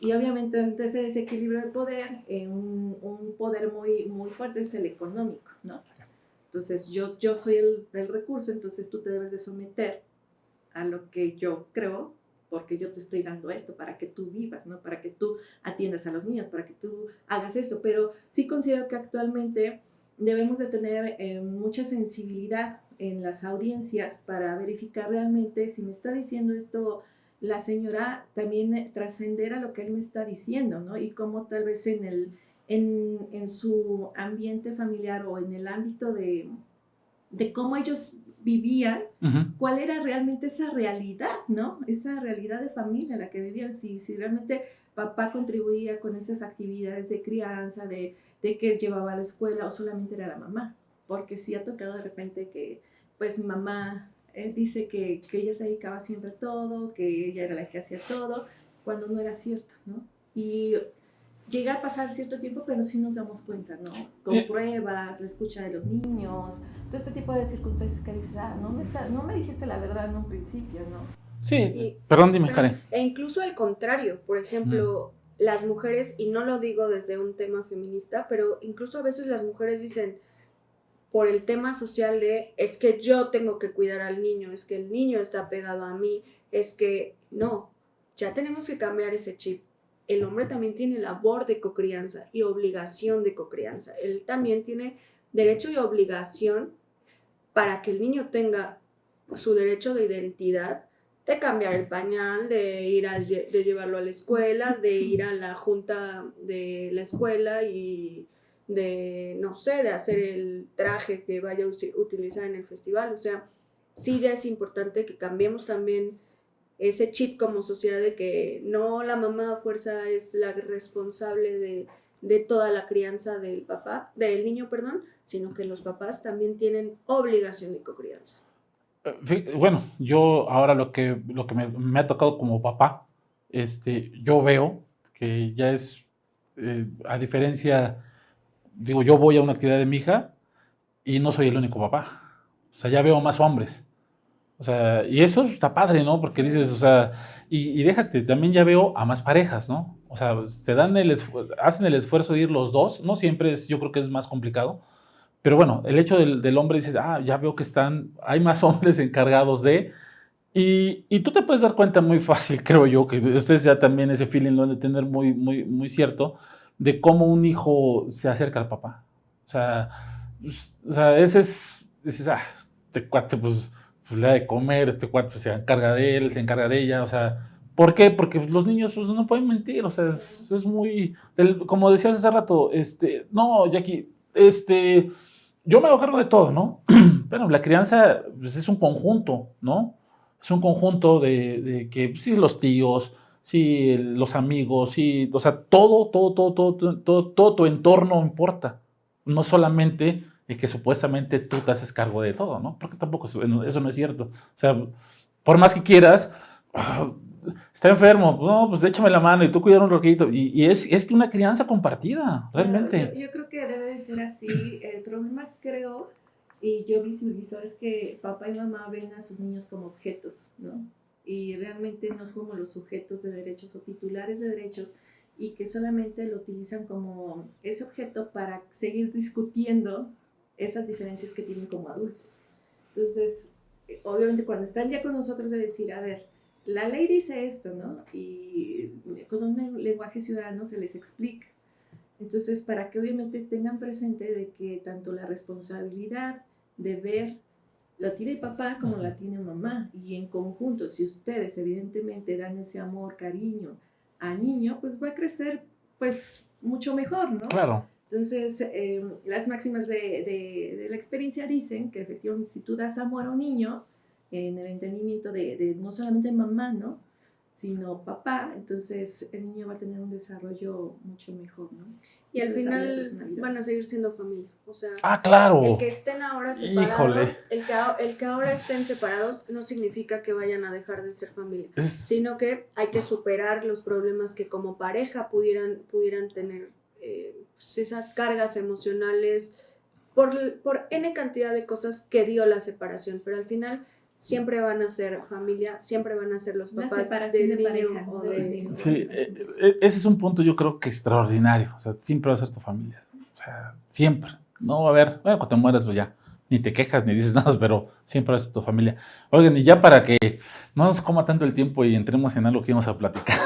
Y obviamente ante ese desequilibrio de poder, un poder muy, muy fuerte es el económico, ¿no? Entonces yo soy el recurso, entonces tú te debes de someter a lo que yo creo, porque yo te estoy dando esto para que tú vivas, ¿no? Para que tú atiendas a los niños, para que tú hagas esto. Pero sí considero que actualmente debemos de tener mucha sensibilidad en las audiencias para verificar realmente si me está diciendo esto la señora, también trascender a lo que él me está diciendo, ¿no? Y cómo tal vez en su ambiente familiar o en el ámbito de cómo ellos vivían, cuál era realmente esa realidad, ¿no? Esa realidad de familia en la que vivían, si realmente papá contribuía con esas actividades de crianza, de que llevaba a la escuela o solamente era la mamá, porque sí ha tocado de repente que pues mamá dice que ella se dedicaba siempre a todo, que ella era la que hacía todo, cuando no era cierto, ¿no? Y llega a pasar cierto tiempo, pero sí nos damos cuenta, ¿no? Con pruebas, la escucha de los niños, todo este tipo de circunstancias que dices, no me dijiste la verdad en un principio, ¿no? Sí, perdón, dime, Karen. E incluso al contrario, por ejemplo, las mujeres, y no lo digo desde un tema feminista, pero incluso a veces las mujeres dicen, por el tema social de, es que yo tengo que cuidar al niño, es que el niño está pegado a mí, es que no, ya tenemos que cambiar ese chip. El hombre también tiene labor de cocrianza y obligación de cocrianza. Él también tiene derecho y obligación para que el niño tenga su derecho de identidad, de cambiar el pañal, de llevarlo a la escuela, de ir a la junta de la escuela y de, no sé, de hacer el traje que vaya a utilizar en el festival. O sea, sí ya es importante que cambiemos también ese chip como sociedad de que no la mamá a fuerza es la responsable de toda la crianza del niño, perdón, sino que los papás también tienen obligación de cocrianza. Bueno, yo ahora lo que me ha tocado como papá, yo veo que ya es, a diferencia, digo, yo voy a una actividad de mi hija y no soy el único papá. O sea, ya veo más hombres. O sea, y eso está padre, ¿no? Porque dices, o sea, y déjate, también ya veo a más parejas, ¿no? O sea, hacen el esfuerzo de ir los dos, no siempre yo creo que es más complicado, pero bueno, el hecho del hombre dices, ya veo que hay más hombres encargados y tú te puedes dar cuenta muy fácil, creo yo, que ustedes ya también ese feeling lo han de tener muy, muy, muy cierto, de cómo un hijo se acerca al papá. O sea, dices, este cuate pues le da de comer, este cuate pues, se encarga de él, se encarga de ella, o sea, ¿por qué? Porque pues, los niños pues, no pueden mentir, o sea, es muy, como decías hace rato, no, Jackie, yo me hago cargo de todo, ¿no? Pero la crianza pues, es un conjunto, ¿no? Es un conjunto de que pues, sí, los tíos, sí, los amigos, sí, o sea, todo tu entorno importa. No solamente el que supuestamente tú te haces cargo de todo, ¿no? Porque tampoco eso no es cierto. O sea, por más que quieras, está enfermo, no, pues échame la mano y tú cuidar un roquito. Y es que una crianza compartida, realmente. Yo creo que debe de ser así. El problema, creo, y yo visibilizo, es que papá y mamá ven a sus niños como objetos, ¿no? Y realmente no como los sujetos de derechos o titulares de derechos, y que solamente lo utilizan como ese objeto para seguir discutiendo esas diferencias que tienen como adultos. Entonces, obviamente cuando están ya con nosotros de decir, a ver, la ley dice esto, ¿no? Y con un lenguaje ciudadano se les explica. Entonces, para que obviamente tengan presente de que tanto la responsabilidad de ver la tiene papá como la tiene mamá, y en conjunto, si ustedes evidentemente dan ese amor, cariño al niño, pues va a crecer pues mucho mejor, ¿no? Claro. Entonces, las máximas de la experiencia dicen que efectivamente si tú das amor a un niño, en el entendimiento de no solamente mamá, ¿no?, sino papá, entonces el niño va a tener un desarrollo mucho mejor, ¿no? Y al final van a seguir siendo familia. O sea, claro. El que estén ahora separados, Híjole. el que ahora estén separados no significa que vayan a dejar de ser familia, sino que hay que superar los problemas que como pareja pudieran tener, pues esas cargas emocionales por N cantidad de cosas que dio la separación, pero al final siempre van a ser familia, siempre van a ser los papás del niño pareja, o de... Sí, ese es un punto yo creo que extraordinario. O sea, siempre va a ser tu familia. O sea, siempre. No va a haber, bueno, cuando te mueras, pues ya, ni te quejas ni dices nada, pero siempre va a ser tu familia. Oigan, y ya para que no nos coma tanto el tiempo y entremos en algo que íbamos a platicar.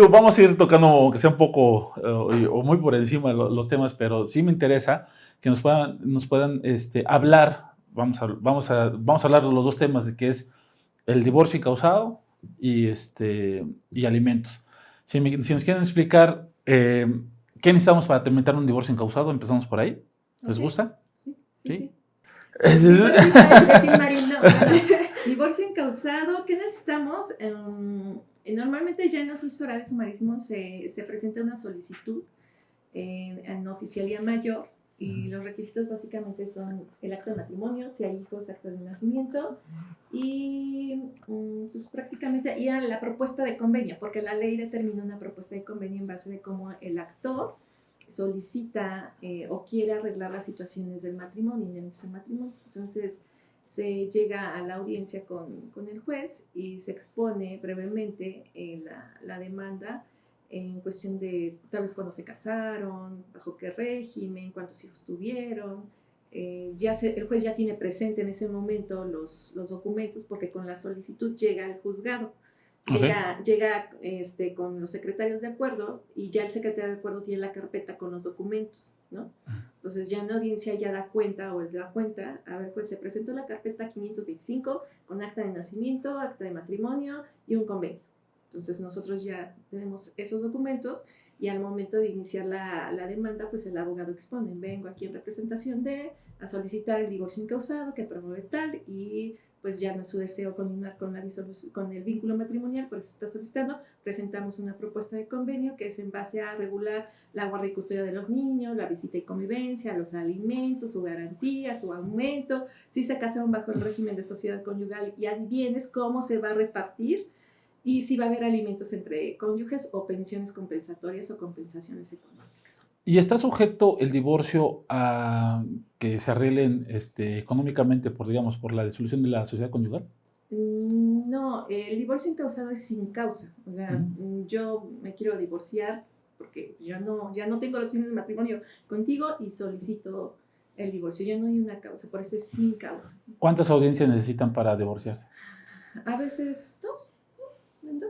Vamos a ir tocando, aunque sea un poco o muy por encima los temas, pero sí me interesa que nos puedan hablar. Vamos a hablar de los dos temas, de que es el divorcio incausado y alimentos. Si nos quieren explicar qué necesitamos para terminar un divorcio incausado, empezamos por ahí. ¿Les gusta? Sí. Divorcio incausado, ¿qué necesitamos? Normalmente ya en los juicios orales o marísimos se presenta una solicitud en oficialía mayor, y los requisitos básicamente son el acta de matrimonio, si hay hijos, acta de nacimiento, y pues prácticamente y a la propuesta de convenio, porque la ley determina una propuesta de convenio en base de cómo el actor solicita o quiere arreglar las situaciones del matrimonio y en ese matrimonio. Entonces se llega a la audiencia con el juez y se expone brevemente la demanda en cuestión de tal vez cuándo se casaron, bajo qué régimen, cuántos hijos tuvieron. El juez ya tiene presente en ese momento los documentos, porque con la solicitud llega al juzgado. Llega con los secretarios de acuerdo, y ya el secretario de acuerdo tiene la carpeta con los documentos, ¿no? Entonces ya en la audiencia ya da cuenta, a ver, pues se presentó la carpeta 525 con acta de nacimiento, acta de matrimonio y un convenio. Entonces nosotros ya tenemos esos documentos, y al momento de iniciar la demanda, pues el abogado expone: vengo aquí en representación a solicitar el divorcio incausado que promueve tal, y pues ya no es su deseo continuar con la disolución, con el vínculo matrimonial, por eso está solicitando, presentamos una propuesta de convenio que es en base a regular la guardia y custodia de los niños, la visita y convivencia, los alimentos, su garantía, su aumento, si se casaron bajo el régimen de sociedad conyugal y hay bienes, cómo se va a repartir y si va a haber alimentos entre cónyuges o pensiones compensatorias o compensaciones económicas. ¿Y está sujeto el divorcio a que se arreglen económicamente por la disolución de la sociedad conyugal? No, el divorcio incausado es sin causa. O sea, yo me quiero divorciar porque ya no tengo los fines de matrimonio contigo y solicito el divorcio. Ya no hay una causa, por eso es sin causa. ¿Cuántas audiencias necesitan para divorciarse? A veces 2, ¿no? En 2.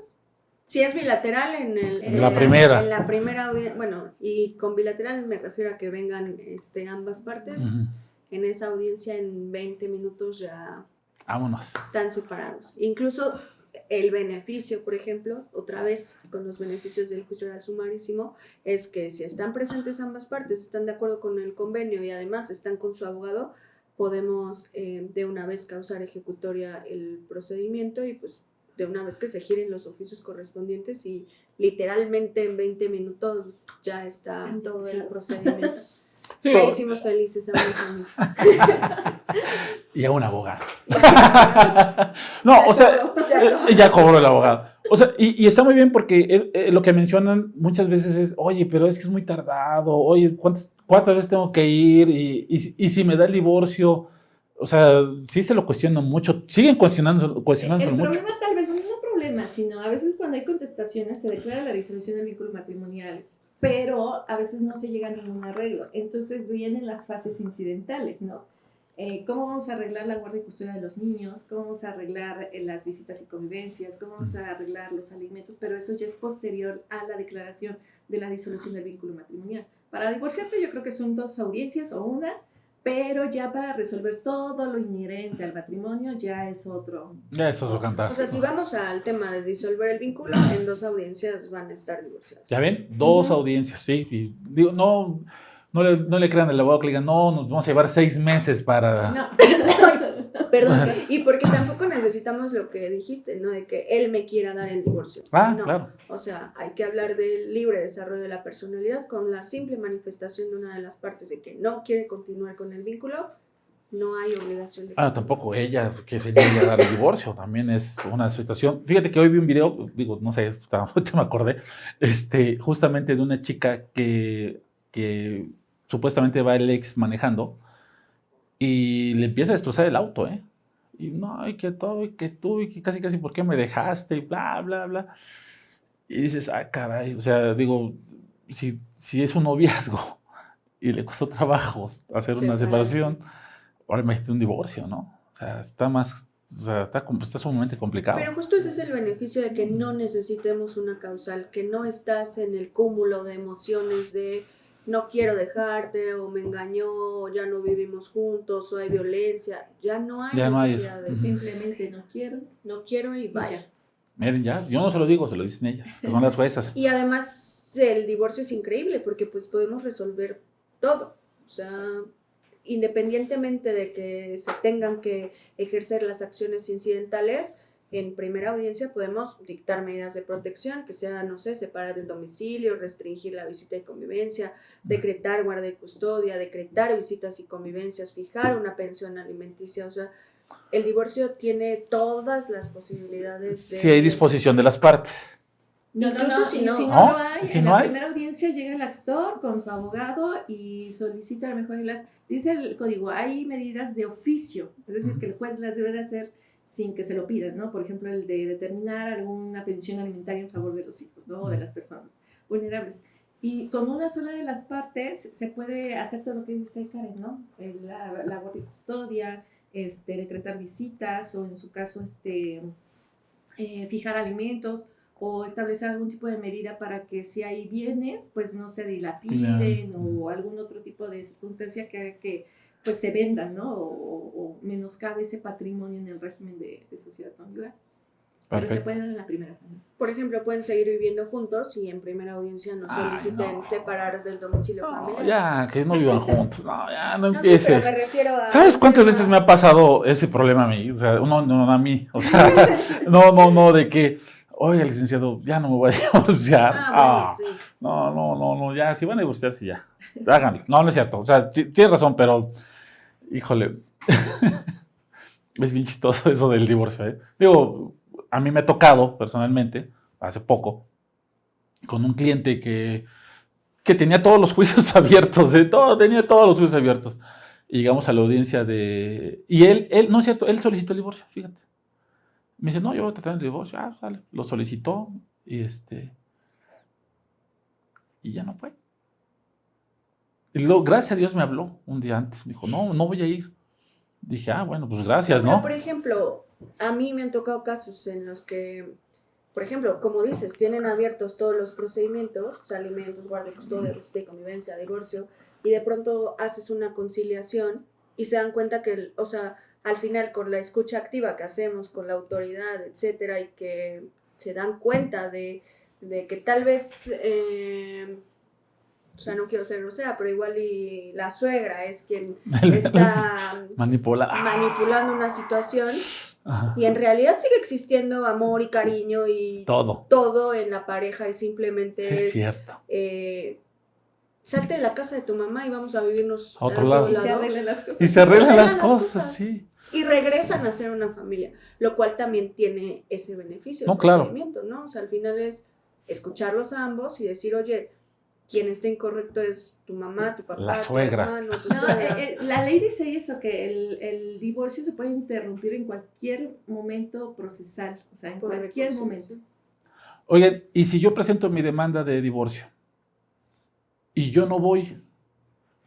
Si es bilateral En la primera. En la primera audiencia, bueno, y con bilateral me refiero a que vengan ambas partes. Uh-huh. En esa audiencia en 20 minutos ya Vámonos. están separados. Incluso el beneficio, por ejemplo, otra vez con los beneficios del juicio oral sumarísimo, es que si están presentes ambas partes, están de acuerdo con el convenio y además están con su abogado, podemos de una vez causar ejecutoria el procedimiento y pues de una vez que se giren los oficios correspondientes y literalmente en 20 minutos ya está todo el procedimiento. Sí, ya hicimos felices a mi familia. Y a un abogado. No, o sea, ya cobró el abogado. O sea, y está muy bien porque lo que mencionan muchas veces es, oye, pero es que es muy tardado, oye, ¿cuántas veces tengo que ir? Y si me da el divorcio, o sea, sí se lo cuestionan mucho, siguen cuestionándolo mucho. El problema tal vez no es un problema, sino a veces cuando hay contestaciones se declara la disolución del vínculo matrimonial, pero a veces no se llega a ningún arreglo. Entonces vienen las fases incidentales, ¿no? ¿Cómo vamos a arreglar la guardia y custodia de los niños? ¿Cómo vamos a arreglar las visitas y convivencias? ¿Cómo vamos a arreglar los alimentos? Pero eso ya es posterior a la declaración de la disolución del vínculo matrimonial. Para divorciarte yo creo que son 2 audiencias o una, pero ya para resolver todo lo inherente al matrimonio ya es otro. Ya es otro cantar. O sea, si vamos al tema de disolver el vínculo, en 2 audiencias van a estar divorciados. ¿Ya ven? 2 audiencias, sí. Y digo, no le crean al abogado que le digan, no, nos vamos a llevar 6 meses para... No, perdón. Y porque tampoco necesitamos lo que dijiste, ¿no? De que él me quiera dar el divorcio. No. Claro. O sea, hay que hablar del libre desarrollo de la personalidad con la simple manifestación de una de las partes de que no quiere continuar con el vínculo. No hay obligación de... Tampoco ella que se niegue a dar el divorcio, también es una situación. Fíjate que hoy vi un video, digo, no sé, ahorita me acordé, justamente de una chica que supuestamente va el ex manejando y le empieza a destrozar el auto, Y no, y que todo, y que tú, y que casi, ¿por qué me dejaste? Y bla, bla, bla. Y dices, caray, o sea, digo, si es un noviazgo y le costó trabajo hacer una separación, ahora imagínate un divorcio, ¿no? O sea, está sumamente complicado. Pero justo ese es el beneficio de que no necesitemos una causal, que no estás en el cúmulo de emociones de no quiero dejarte, o me engañó, o ya no vivimos juntos, o hay violencia. Ya no hay necesidad de eso. Simplemente no quiero y vaya. Miren, ya, yo no se lo digo, se lo dicen ellas, que son las juezas. Y además el divorcio es increíble porque pues podemos resolver todo. O sea, independientemente de que se tengan que ejercer las acciones incidentales, en primera audiencia podemos dictar medidas de protección, que sea, no sé, separar del domicilio, restringir la visita y convivencia, decretar guardia y custodia, decretar visitas y convivencias, fijar una pensión alimenticia. O sea, el divorcio tiene todas las posibilidades. Si hay disposición de las partes. Incluso si no lo hay, si en no la hay. primera audiencia llega el actor con su abogado y solicita a lo mejor dice el código, hay medidas de oficio, es decir, que el juez las debe de hacer sin que se lo pidan, ¿no? Por ejemplo, el de determinar alguna pensión alimentaria en favor de los hijos, ¿no? O de las personas vulnerables. Y con una sola de las partes se puede hacer todo lo que dice Karen, ¿no? La guardia y custodia, decretar visitas o en su caso fijar alimentos o establecer algún tipo de medida para que si hay bienes, pues no se dilapiden o algún otro tipo de circunstancia que haga que pues se vendan, ¿no? O menoscabe ese patrimonio en el régimen de sociedad conyugal. Pero se Perfecto. puede dar en la primera familia. Por ejemplo, pueden seguir viviendo juntos y en primera audiencia no Ay, soliciten no. separar del domicilio No, familiar. ya, que no vivan juntos. No, ya, no No, sí, pero empieces. me refiero a... ¿Sabes un cuántas tema- veces me ha pasado ese problema a mí? O sea, no a mí. O sea, no, de que, oiga, licenciado, ya no me voy a divorciar. Ah, bueno, sí. No, ya, si van a divorciarse, ya. Háganlo. No es cierto. O sea, tienes razón, pero, híjole, es bien chistoso eso del divorcio, ¿eh? Digo, a mí me ha tocado, personalmente, hace poco, con un cliente que tenía todos los juicios abiertos, ¿eh? Tenía todos los juicios abiertos. Y llegamos a la audiencia de... Y él, no es cierto, él solicitó el divorcio, fíjate. Me dice, no, yo voy a tratar el divorcio. Ah, sale. Lo solicitó y y ya no fue. Y luego, gracias a Dios, me habló un día antes. Me dijo, no voy a ir. Dije, bueno, pues gracias, Pero, ¿no? por ejemplo, a mí me han tocado casos en los que, por ejemplo, como dices, tienen abiertos todos los procedimientos, o sea, alimentos, guardia y custodia, visita y convivencia, divorcio, y de pronto haces una conciliación y se dan cuenta que, o sea, al final con la escucha activa que hacemos con la autoridad, etcétera, y que se dan cuenta de que tal vez... o sea, no quiero ser grosera, pero igual y la suegra es quien está manipulando una situación Ajá. y en realidad sigue existiendo amor y cariño y Todo en la pareja y simplemente sí, es cierto. Salte de la casa de tu mamá y vamos a vivirnos A otro lado. Y se arreglan las cosas. Y se arreglan las cosas, sí. Y regresan a ser una familia, lo cual también tiene ese beneficio del claro. procedimiento, ¿no? O sea, al final es escucharlos a ambos y decir, oye, quien está incorrecto es tu mamá, tu papá, La suegra. tu hermano, tu No, suegra. la ley dice eso, que el divorcio se puede interrumpir en cualquier momento procesal, o sea, en Por cualquier recursos, momento. sí. Oigan, ¿y si yo presento mi demanda de divorcio y yo no voy,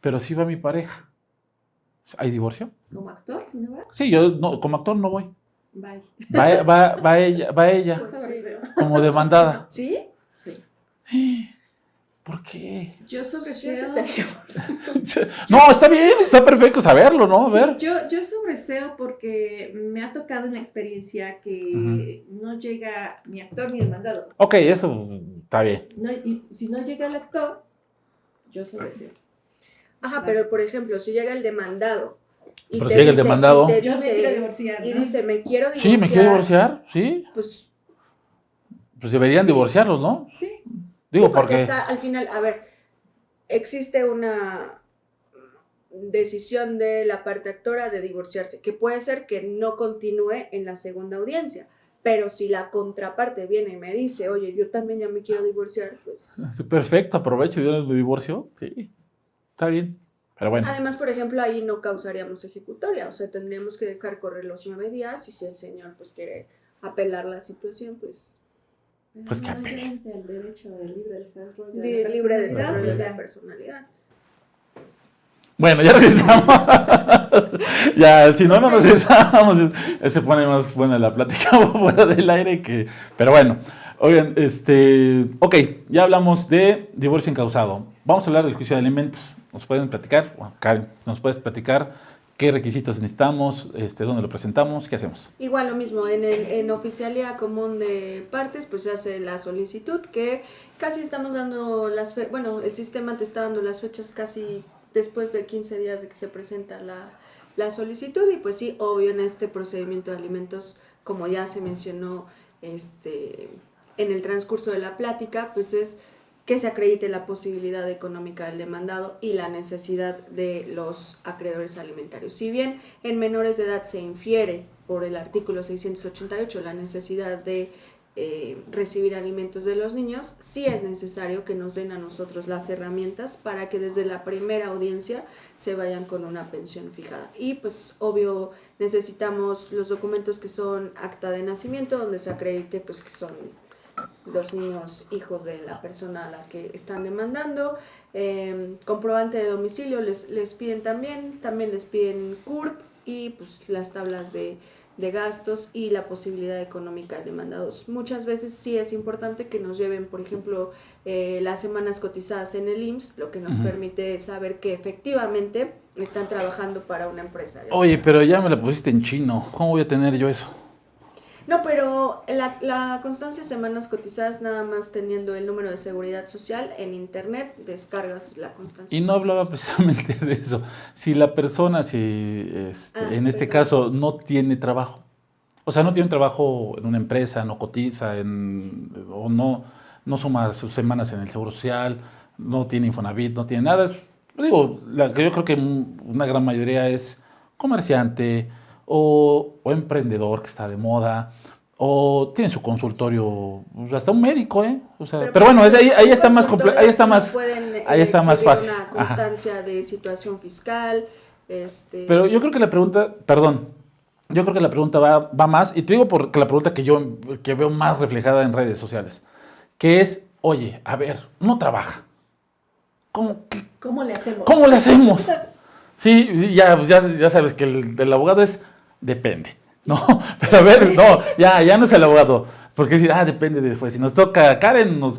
pero sí va mi pareja? ¿Hay divorcio? Como actor, si no vas, Sí, yo como actor no voy. bye. Va ella Yo sobreseo. como demandada. ¿Sí? Sí. ¿Por qué? Yo Yo sobreseo. sí te digo. No, está bien, está perfecto saberlo, ¿no? A ver. Sí, yo sobreseo porque me ha tocado una experiencia que no llega ni actor ni demandado. Ok, eso está bien. No, y si no llega el actor, yo sobreseo. Ajá, pero por ejemplo, si llega el demandado. Y Pero te si llega el dice- demandado. y te Yo me dice- quiero divorciar, Y ¿no? dice, me quiero divorciar. Sí, me quiero divorciar, sí. Pues Pues deberían divorciarlos, ¿no? Sí. Digo, sí, porque porque... está, al final, a ver, existe una decisión de la parte actora de divorciarse, que puede ser que no continúe en la segunda audiencia, pero si la contraparte viene y me dice, oye, yo también ya me quiero divorciar, pues... Sí, perfecto, aprovecho y de una vez me divorcio. Sí, está bien. Pero bueno, Además, por ejemplo, ahí no causaríamos ejecutoria, o sea, tendríamos que dejar correr los 9 días y si el señor pues quiere apelar la situación, pues Pues que No, apele. diferente al derecho del libre desarrollo. libre desarrollo de ya. la personalidad. bueno, ya regresamos. Ya, si no regresamos. Se pone más buena la plática fuera del aire que... Pero bueno, oigan, ok, ya hablamos de divorcio encausado. Vamos a hablar del juicio de alimentos. ¿Nos pueden platicar? Bueno, Karen, ¿nos puedes platicar qué requisitos necesitamos? ¿Dónde lo presentamos? ¿Qué hacemos? Igual lo mismo, en oficialía común de partes, pues se hace la solicitud, que casi estamos dando bueno, el sistema te está dando las fechas casi después de 15 días de que se presenta la solicitud, y pues sí, obvio en este procedimiento de alimentos, como ya se mencionó en el transcurso de la plática, pues es que se acredite la posibilidad económica del demandado y la necesidad de los acreedores alimentarios. Si bien en menores de edad se infiere por el artículo 688 la necesidad de recibir alimentos de los niños, sí es necesario que nos den a nosotros las herramientas para que desde la primera audiencia se vayan con una pensión fijada. Y pues obvio necesitamos los documentos que son acta de nacimiento, donde se acredite pues que son los niños hijos de la persona a la que están demandando, comprobante de domicilio les piden también les piden CURP y pues las tablas de gastos y la posibilidad económica de demandados. Muchas veces sí es importante que nos lleven, por ejemplo, las semanas cotizadas en el IMSS, lo que nos permite saber que efectivamente están trabajando para una empresa. Oye, pero ya me la pusiste en chino. ¿Cómo voy a tener yo eso? No, pero la constancia de semanas cotizadas, nada más teniendo el número de seguridad social en internet, descargas la constancia. Y no hablaba precisamente de eso. Si la persona, en este caso, no tiene trabajo, o sea, no tiene trabajo en una empresa, no cotiza, o no suma sus semanas en el Seguro Social, no tiene Infonavit, no tiene nada. Digo, la que yo creo que una gran mayoría es comerciante o emprendedor que está de moda, o tiene su consultorio, pues, hasta un médico, ¿eh? O sea, pero bueno, ahí está más complejo, ahí está más fácil. Una constancia de situación fiscal. Pero yo creo que la pregunta, perdón, yo creo que la pregunta va más, y te digo porque la pregunta que veo más reflejada en redes sociales, que es, oye, a ver, no trabaja. ¿Cómo le hacemos? ¿Cómo le hacemos? Sí, ya sabes que el abogado depende, ¿no? Pero a ver, no, ya no es el abogado, porque decir, depende después, si nos toca Karen, o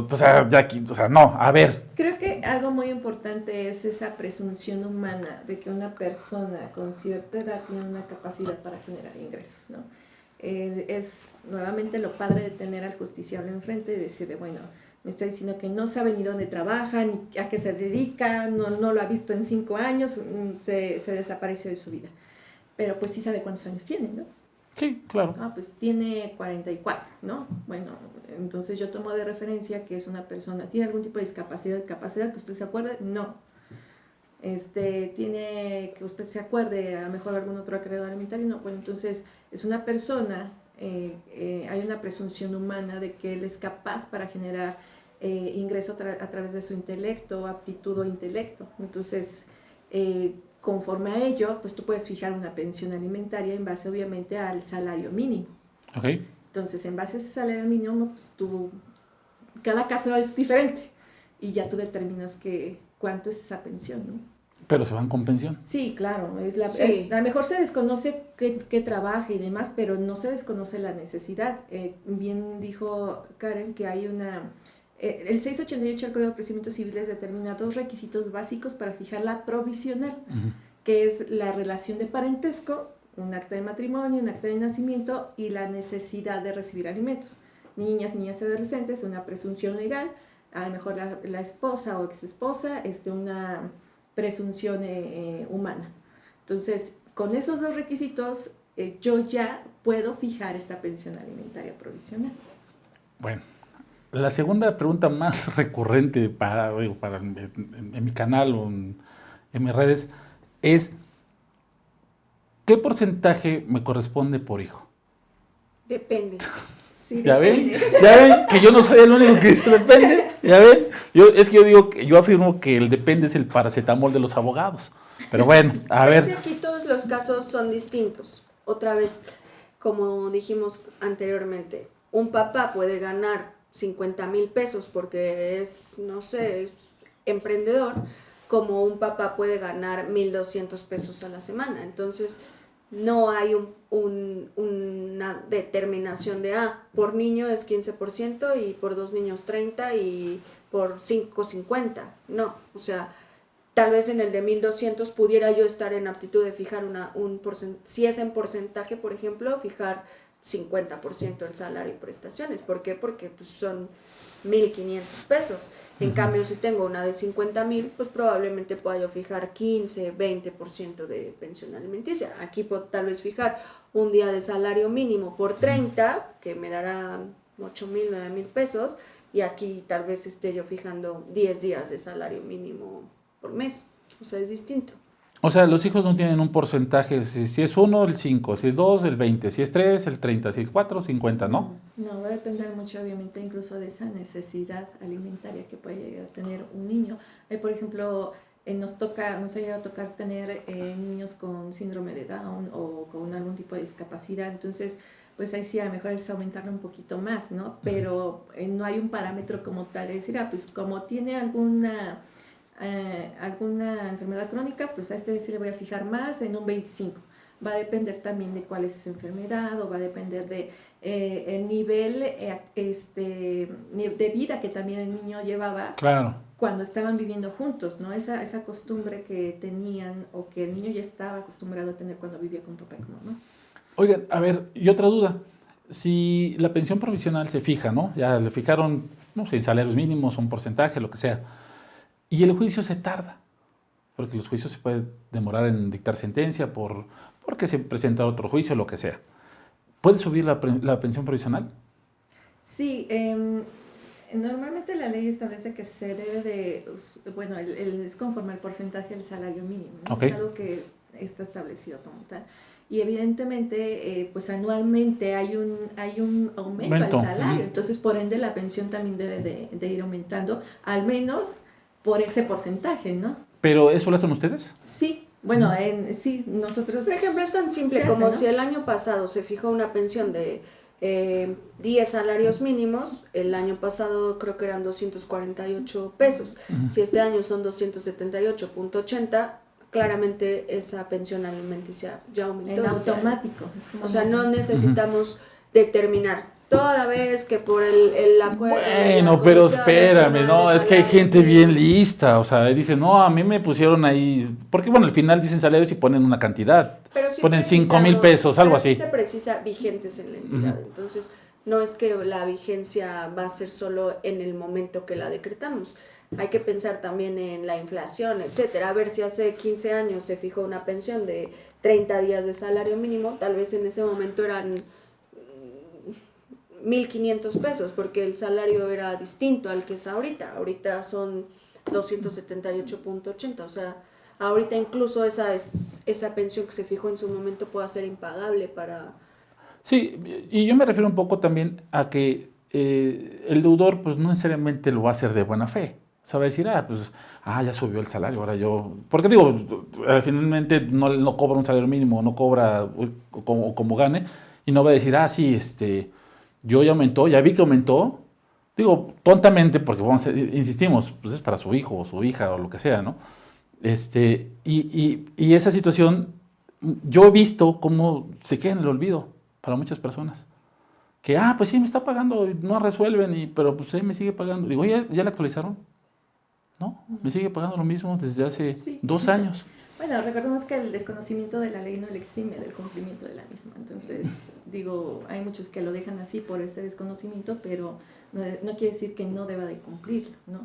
sea, ya aquí, o sea, no, a ver. Creo que algo muy importante es esa presunción humana de que una persona con cierta edad tiene una capacidad para generar ingresos, ¿no? Es nuevamente lo padre de tener al justiciable enfrente y decirle, bueno, me está diciendo que no sabe ni dónde trabaja, ni a qué se dedica, no lo ha visto en 5 años, se desapareció de su vida. Pero pues sí sabe cuántos años tiene, ¿no? Sí, claro. Pues tiene 44, ¿no? Bueno, entonces yo tomo de referencia que es una persona, ¿tiene algún tipo de capacidad que usted se acuerde? No. ¿Tiene que usted se acuerde a lo mejor algún otro acreedor alimentario? No. Bueno, entonces es una persona, hay una presunción humana de que él es capaz para generar ingreso a través de su intelecto, aptitud o intelecto. Entonces, conforme a ello, pues tú puedes fijar una pensión alimentaria en base obviamente al salario mínimo. Okay. Entonces, en base a ese salario mínimo, pues cada caso es diferente y ya tú determinas cuánto es esa pensión, ¿no? Pero se van con pensión. Sí, claro. Sí. A lo mejor se desconoce qué trabaja y demás, pero no se desconoce la necesidad. Bien dijo Karen que hay el 688 del Código de Procedimientos Civiles determina 2 requisitos básicos para fijar la provisional, que es la relación de parentesco, un acta de matrimonio, un acta de nacimiento y la necesidad de recibir alimentos. Niñas y adolescentes, una presunción legal, a lo mejor la esposa o exesposa, una presunción humana. Entonces, con esos 2 requisitos, yo ya puedo fijar esta pensión alimentaria provisional. Bueno. La segunda pregunta más recurrente en mi canal o en mis redes es, ¿qué porcentaje me corresponde por hijo? Depende. Sí, ¿Ya depende. ven? ¿Ya ven? Que yo no soy el único que dice depende. ¿Ya ven? Yo afirmo que el depende es el paracetamol de los abogados. Pero bueno, a ver. Aquí todos los casos son distintos. Otra vez, como dijimos anteriormente, un papá puede ganar 50,000 pesos porque es, no sé, es emprendedor, como un papá puede ganar 1,200 pesos a la semana. Entonces, no hay una determinación de, por niño es 15% y por 2 niños 30% y por 5, 50%. No, o sea, tal vez en el de 1,200 pudiera yo estar en aptitud de fijar si es en porcentaje, por ejemplo, fijar 50% del salario y prestaciones. ¿Por qué? Porque pues, son 1,500 pesos. En cambio, si tengo una de 50,000, pues probablemente pueda yo fijar 15, 20% de pensión alimenticia. Aquí puedo tal vez fijar un día de salario mínimo por 30, que me dará 8,000, 9,000 pesos, y aquí tal vez esté yo fijando 10 días de salario mínimo por mes. O sea, es distinto. O sea, los hijos no tienen un porcentaje, si es 1, el 5, si es 2, el 20, si es 3, el 30, si es 4, 50, ¿no? No, va a depender mucho, obviamente, incluso de esa necesidad alimentaria que puede llegar a tener un niño. Por ejemplo, nos ha llegado a tocar tener niños con síndrome de Down o con algún tipo de discapacidad, entonces, pues ahí sí a lo mejor es aumentarlo un poquito más, ¿no? Pero no hay un parámetro como tal, es decir, pues como tiene alguna enfermedad crónica, pues a sí le voy a fijar más en un 25. Va a depender también de cuál es esa enfermedad o va a depender de el nivel de vida que también el niño llevaba cuando estaban viviendo juntos, ¿no? Esa costumbre que tenían o que el niño ya estaba acostumbrado a tener cuando vivía con papá y con mamá. Oigan, a ver, y otra duda. si la pensión provisional se fija, ¿no? Ya le fijaron, no sé, en salarios mínimos, un porcentaje, lo que sea, y el juicio se tarda, porque los juicios se pueden demorar en dictar sentencia porque se presenta otro juicio, lo que sea. ¿Puede subir la pensión provisional? Sí, normalmente la ley establece que se debe de, bueno, es conforme al porcentaje del salario mínimo, ¿no? Okay. Es algo que está establecido como tal. Y evidentemente, pues anualmente hay un aumento al salario, entonces por ende la pensión también debe de ir aumentando, al menos por ese porcentaje, ¿no? ¿Pero eso lo hacen ustedes? Sí, bueno, sí, nosotros... Por ejemplo, es tan simple como ¿no? Si el año pasado se fijó una pensión de 10 salarios mínimos, el año pasado creo que eran 248 pesos. Si este año son 278.80, claramente esa pensión alimenticia ya aumentó. En automático. O sea, no necesitamos determinar toda vez que por el acuerdo... Bueno, pero espérame, no, es que hay gente bien lista, o sea, dicen, no, a mí me pusieron ahí, porque bueno, al final dicen salarios y ponen una cantidad, sí ponen 5,000 pesos, algo así. Se precisa vigentes en la entidad, entonces no es que la vigencia va a ser solo en el momento que la decretamos. Hay que pensar también en la inflación, etcétera. A ver si hace 15 años se fijó una pensión de 30 días de salario mínimo, tal vez en ese momento eran 1,500 pesos, porque el salario era distinto al que es ahorita. Ahorita son 278.80, o sea, ahorita incluso esa pensión que se fijó en su momento puede ser impagable para... Sí, y yo me refiero un poco también a que el deudor pues no necesariamente lo va a hacer de buena fe. O sea, va a decir, ya subió el salario, ahora yo... Porque digo, finalmente no cobra un salario mínimo, no cobra como gane, y no va a decir, sí, yo ya aumentó, ya vi que aumentó, digo, tontamente, porque insistimos, pues es para su hijo o su hija o lo que sea, ¿no? Y esa situación, yo he visto cómo se queda en el olvido para muchas personas. Que, pues sí, me está pagando, no resuelven, pero pues me sigue pagando. Digo, ¿ya la actualizaron? No, me sigue pagando lo mismo desde hace 2 años. Bueno, recordemos que el desconocimiento de la ley no le exime del cumplimiento de la misma. Entonces, digo, hay muchos que lo dejan así por ese desconocimiento, pero no quiere decir que no deba de cumplirlo, ¿no?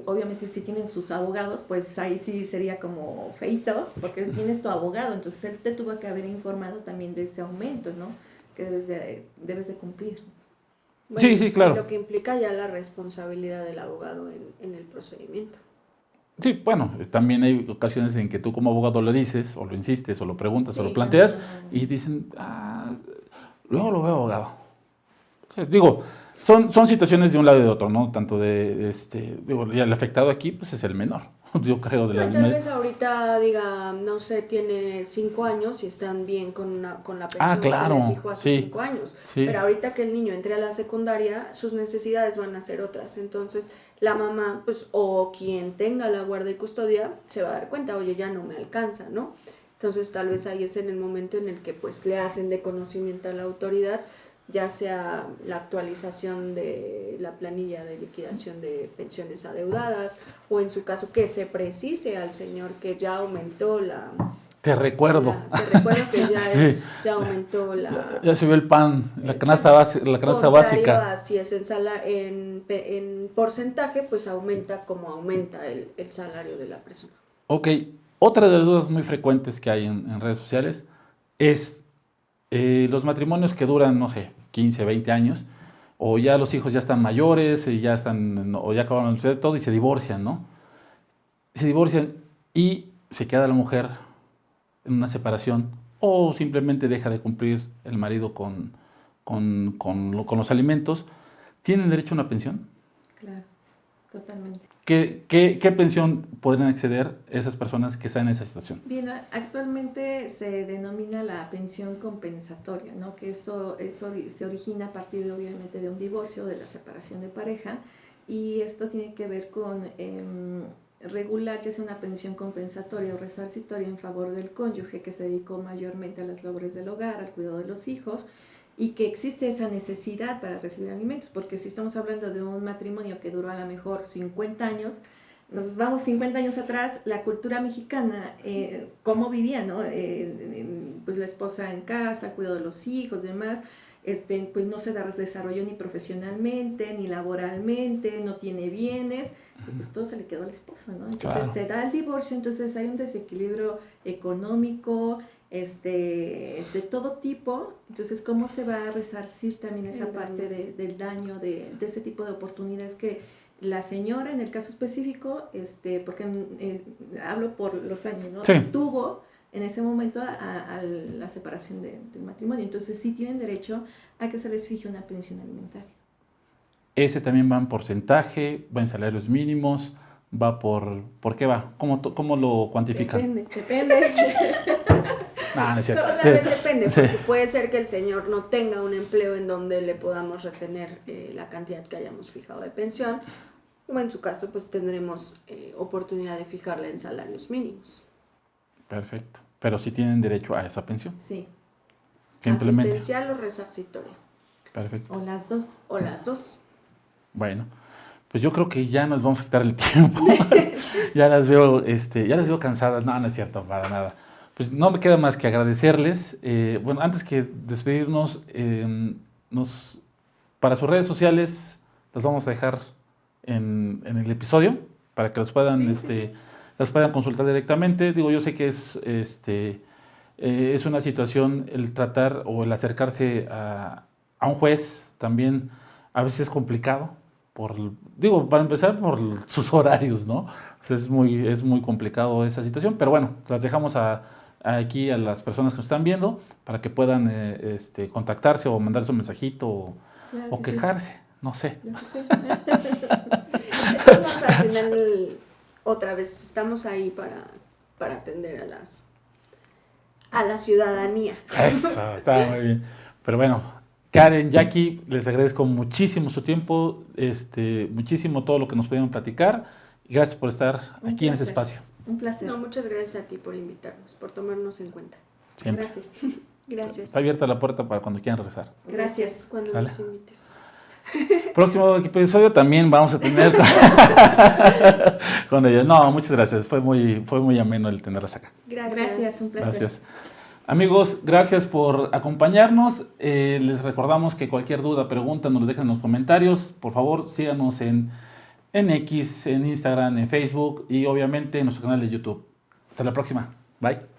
Obviamente, si tienen sus abogados, pues ahí sí sería como feito, porque tienes tu abogado, entonces él te tuvo que haber informado también de ese aumento, ¿no? Que debes de cumplir. Bueno, sí, claro. Lo que implica ya la responsabilidad del abogado en el procedimiento. Sí, bueno, también hay ocasiones en que tú como abogado lo dices, o lo insistes, o lo preguntas, o lo planteas, y dicen, luego lo veo abogado. O sea, digo, son situaciones de un lado y de otro, ¿no? Tanto digo, ya el afectado aquí, pues es el menor, yo creo. Tal vez ahorita diga, no sé, tiene 5 años y están bien con la pensión claro, que se le fijó hace 5 años. Sí. Pero ahorita que el niño entre a la secundaria, sus necesidades van a ser otras. Entonces, la mamá, pues, o quien tenga la guarda y custodia, se va a dar cuenta, oye, ya no me alcanza, ¿no? Entonces, tal vez ahí es en el momento en el que, pues, le hacen de conocimiento a la autoridad, ya sea la actualización de la planilla de liquidación de pensiones adeudadas, o en su caso que se precise al señor que ya aumentó la... Te recuerdo que ya aumentó la... Ya subió el pan, la canasta básica. Así es, en porcentaje, pues aumenta como aumenta el salario de la persona. Ok, otra de las dudas muy frecuentes que hay en redes sociales es los matrimonios que duran, no sé, 15, 20 años, o ya los hijos ya están mayores, y ya acabaron de estudiar todo y se divorcian, ¿no? Se divorcian y se queda la mujer en una separación, o simplemente deja de cumplir el marido con los alimentos. ¿Tienen derecho a una pensión? Claro, totalmente. ¿Qué pensión podrían acceder esas personas que están en esa situación? Bien, actualmente se denomina la pensión compensatoria, ¿no? Que eso se origina a partir, obviamente, de un divorcio, de la separación de pareja, y esto tiene que ver con regular ya sea una pensión compensatoria o resarcitoria en favor del cónyuge que se dedicó mayormente a las labores del hogar, al cuidado de los hijos, y que existe esa necesidad para recibir alimentos, porque si estamos hablando de un matrimonio que duró a lo mejor 50 años, nos vamos 50 años atrás, la cultura mexicana, cómo vivía, ¿no? Pues la esposa en casa, el cuidado de los hijos, demás, pues no se desarrolló ni profesionalmente, ni laboralmente, no tiene bienes, y pues todo se le quedó al esposo, ¿no? Entonces Claro. se da el divorcio, entonces hay un desequilibrio económico, de todo tipo. Entonces, ¿cómo se va a resarcir también esa parte del daño, de ese tipo de oportunidades que la señora, en el caso específico, porque hablo por los años, ¿no? Sí. Tuvo en ese momento a la separación del matrimonio. Entonces, sí tienen derecho a que se les fije una pensión alimentaria. Ese también va en porcentaje, va en salarios mínimos, va ¿por qué va? ¿Cómo lo cuantifican? Depende. No, no es cierto. Solamente depende, Sí. porque puede ser que el señor no tenga un empleo en donde le podamos retener la cantidad que hayamos fijado de pensión, o en su caso pues tendremos oportunidad de fijarla en salarios mínimos. Perfecto. Pero sí tienen derecho a esa pensión. Sí, Simplemente. Asistencial o resarcitoria, Perfecto. o las dos. o las dos. Bueno, pues yo creo que ya nos vamos a quitar el tiempo. ya las veo cansadas. No, no es cierto, para nada. Pues no me queda más que agradecerles. Bueno, antes que despedirnos, para sus redes sociales las vamos a dejar en el episodio para que las puedan, las puedan consultar directamente. Digo, yo sé que es una situación el tratar o el acercarse a un juez también a veces es complicado. Para empezar por sus horarios, ¿no? O sea, es muy complicado esa situación, pero bueno, las dejamos aquí a las personas que nos están viendo para que puedan contactarse o mandarse un mensajito Claro o que sí. quejarse, no sé. Entonces, al final, otra vez, estamos ahí para atender a la ciudadanía. Eso, está muy bien. Pero bueno, Karen, Jackie, les agradezco muchísimo su tiempo, muchísimo todo lo que nos pudieron platicar. Y gracias por estar Un aquí en ese placer. espacio. Un placer. No, muchas gracias a ti por invitarnos, por tomarnos en cuenta. Siempre. Gracias. Gracias. Está abierta la puerta para cuando quieran regresar. Gracias. Cuando Sale. nos invites. Próximo episodio también vamos a tener con ellos. No, muchas gracias. Fue muy ameno el tenerlas acá. Gracias, un placer. Gracias. Amigos, gracias por acompañarnos. Les recordamos que cualquier duda, pregunta, nos lo dejan en los comentarios. Por favor, síganos en X, en Instagram, en Facebook y obviamente en nuestro canal de YouTube. Hasta la próxima. Bye.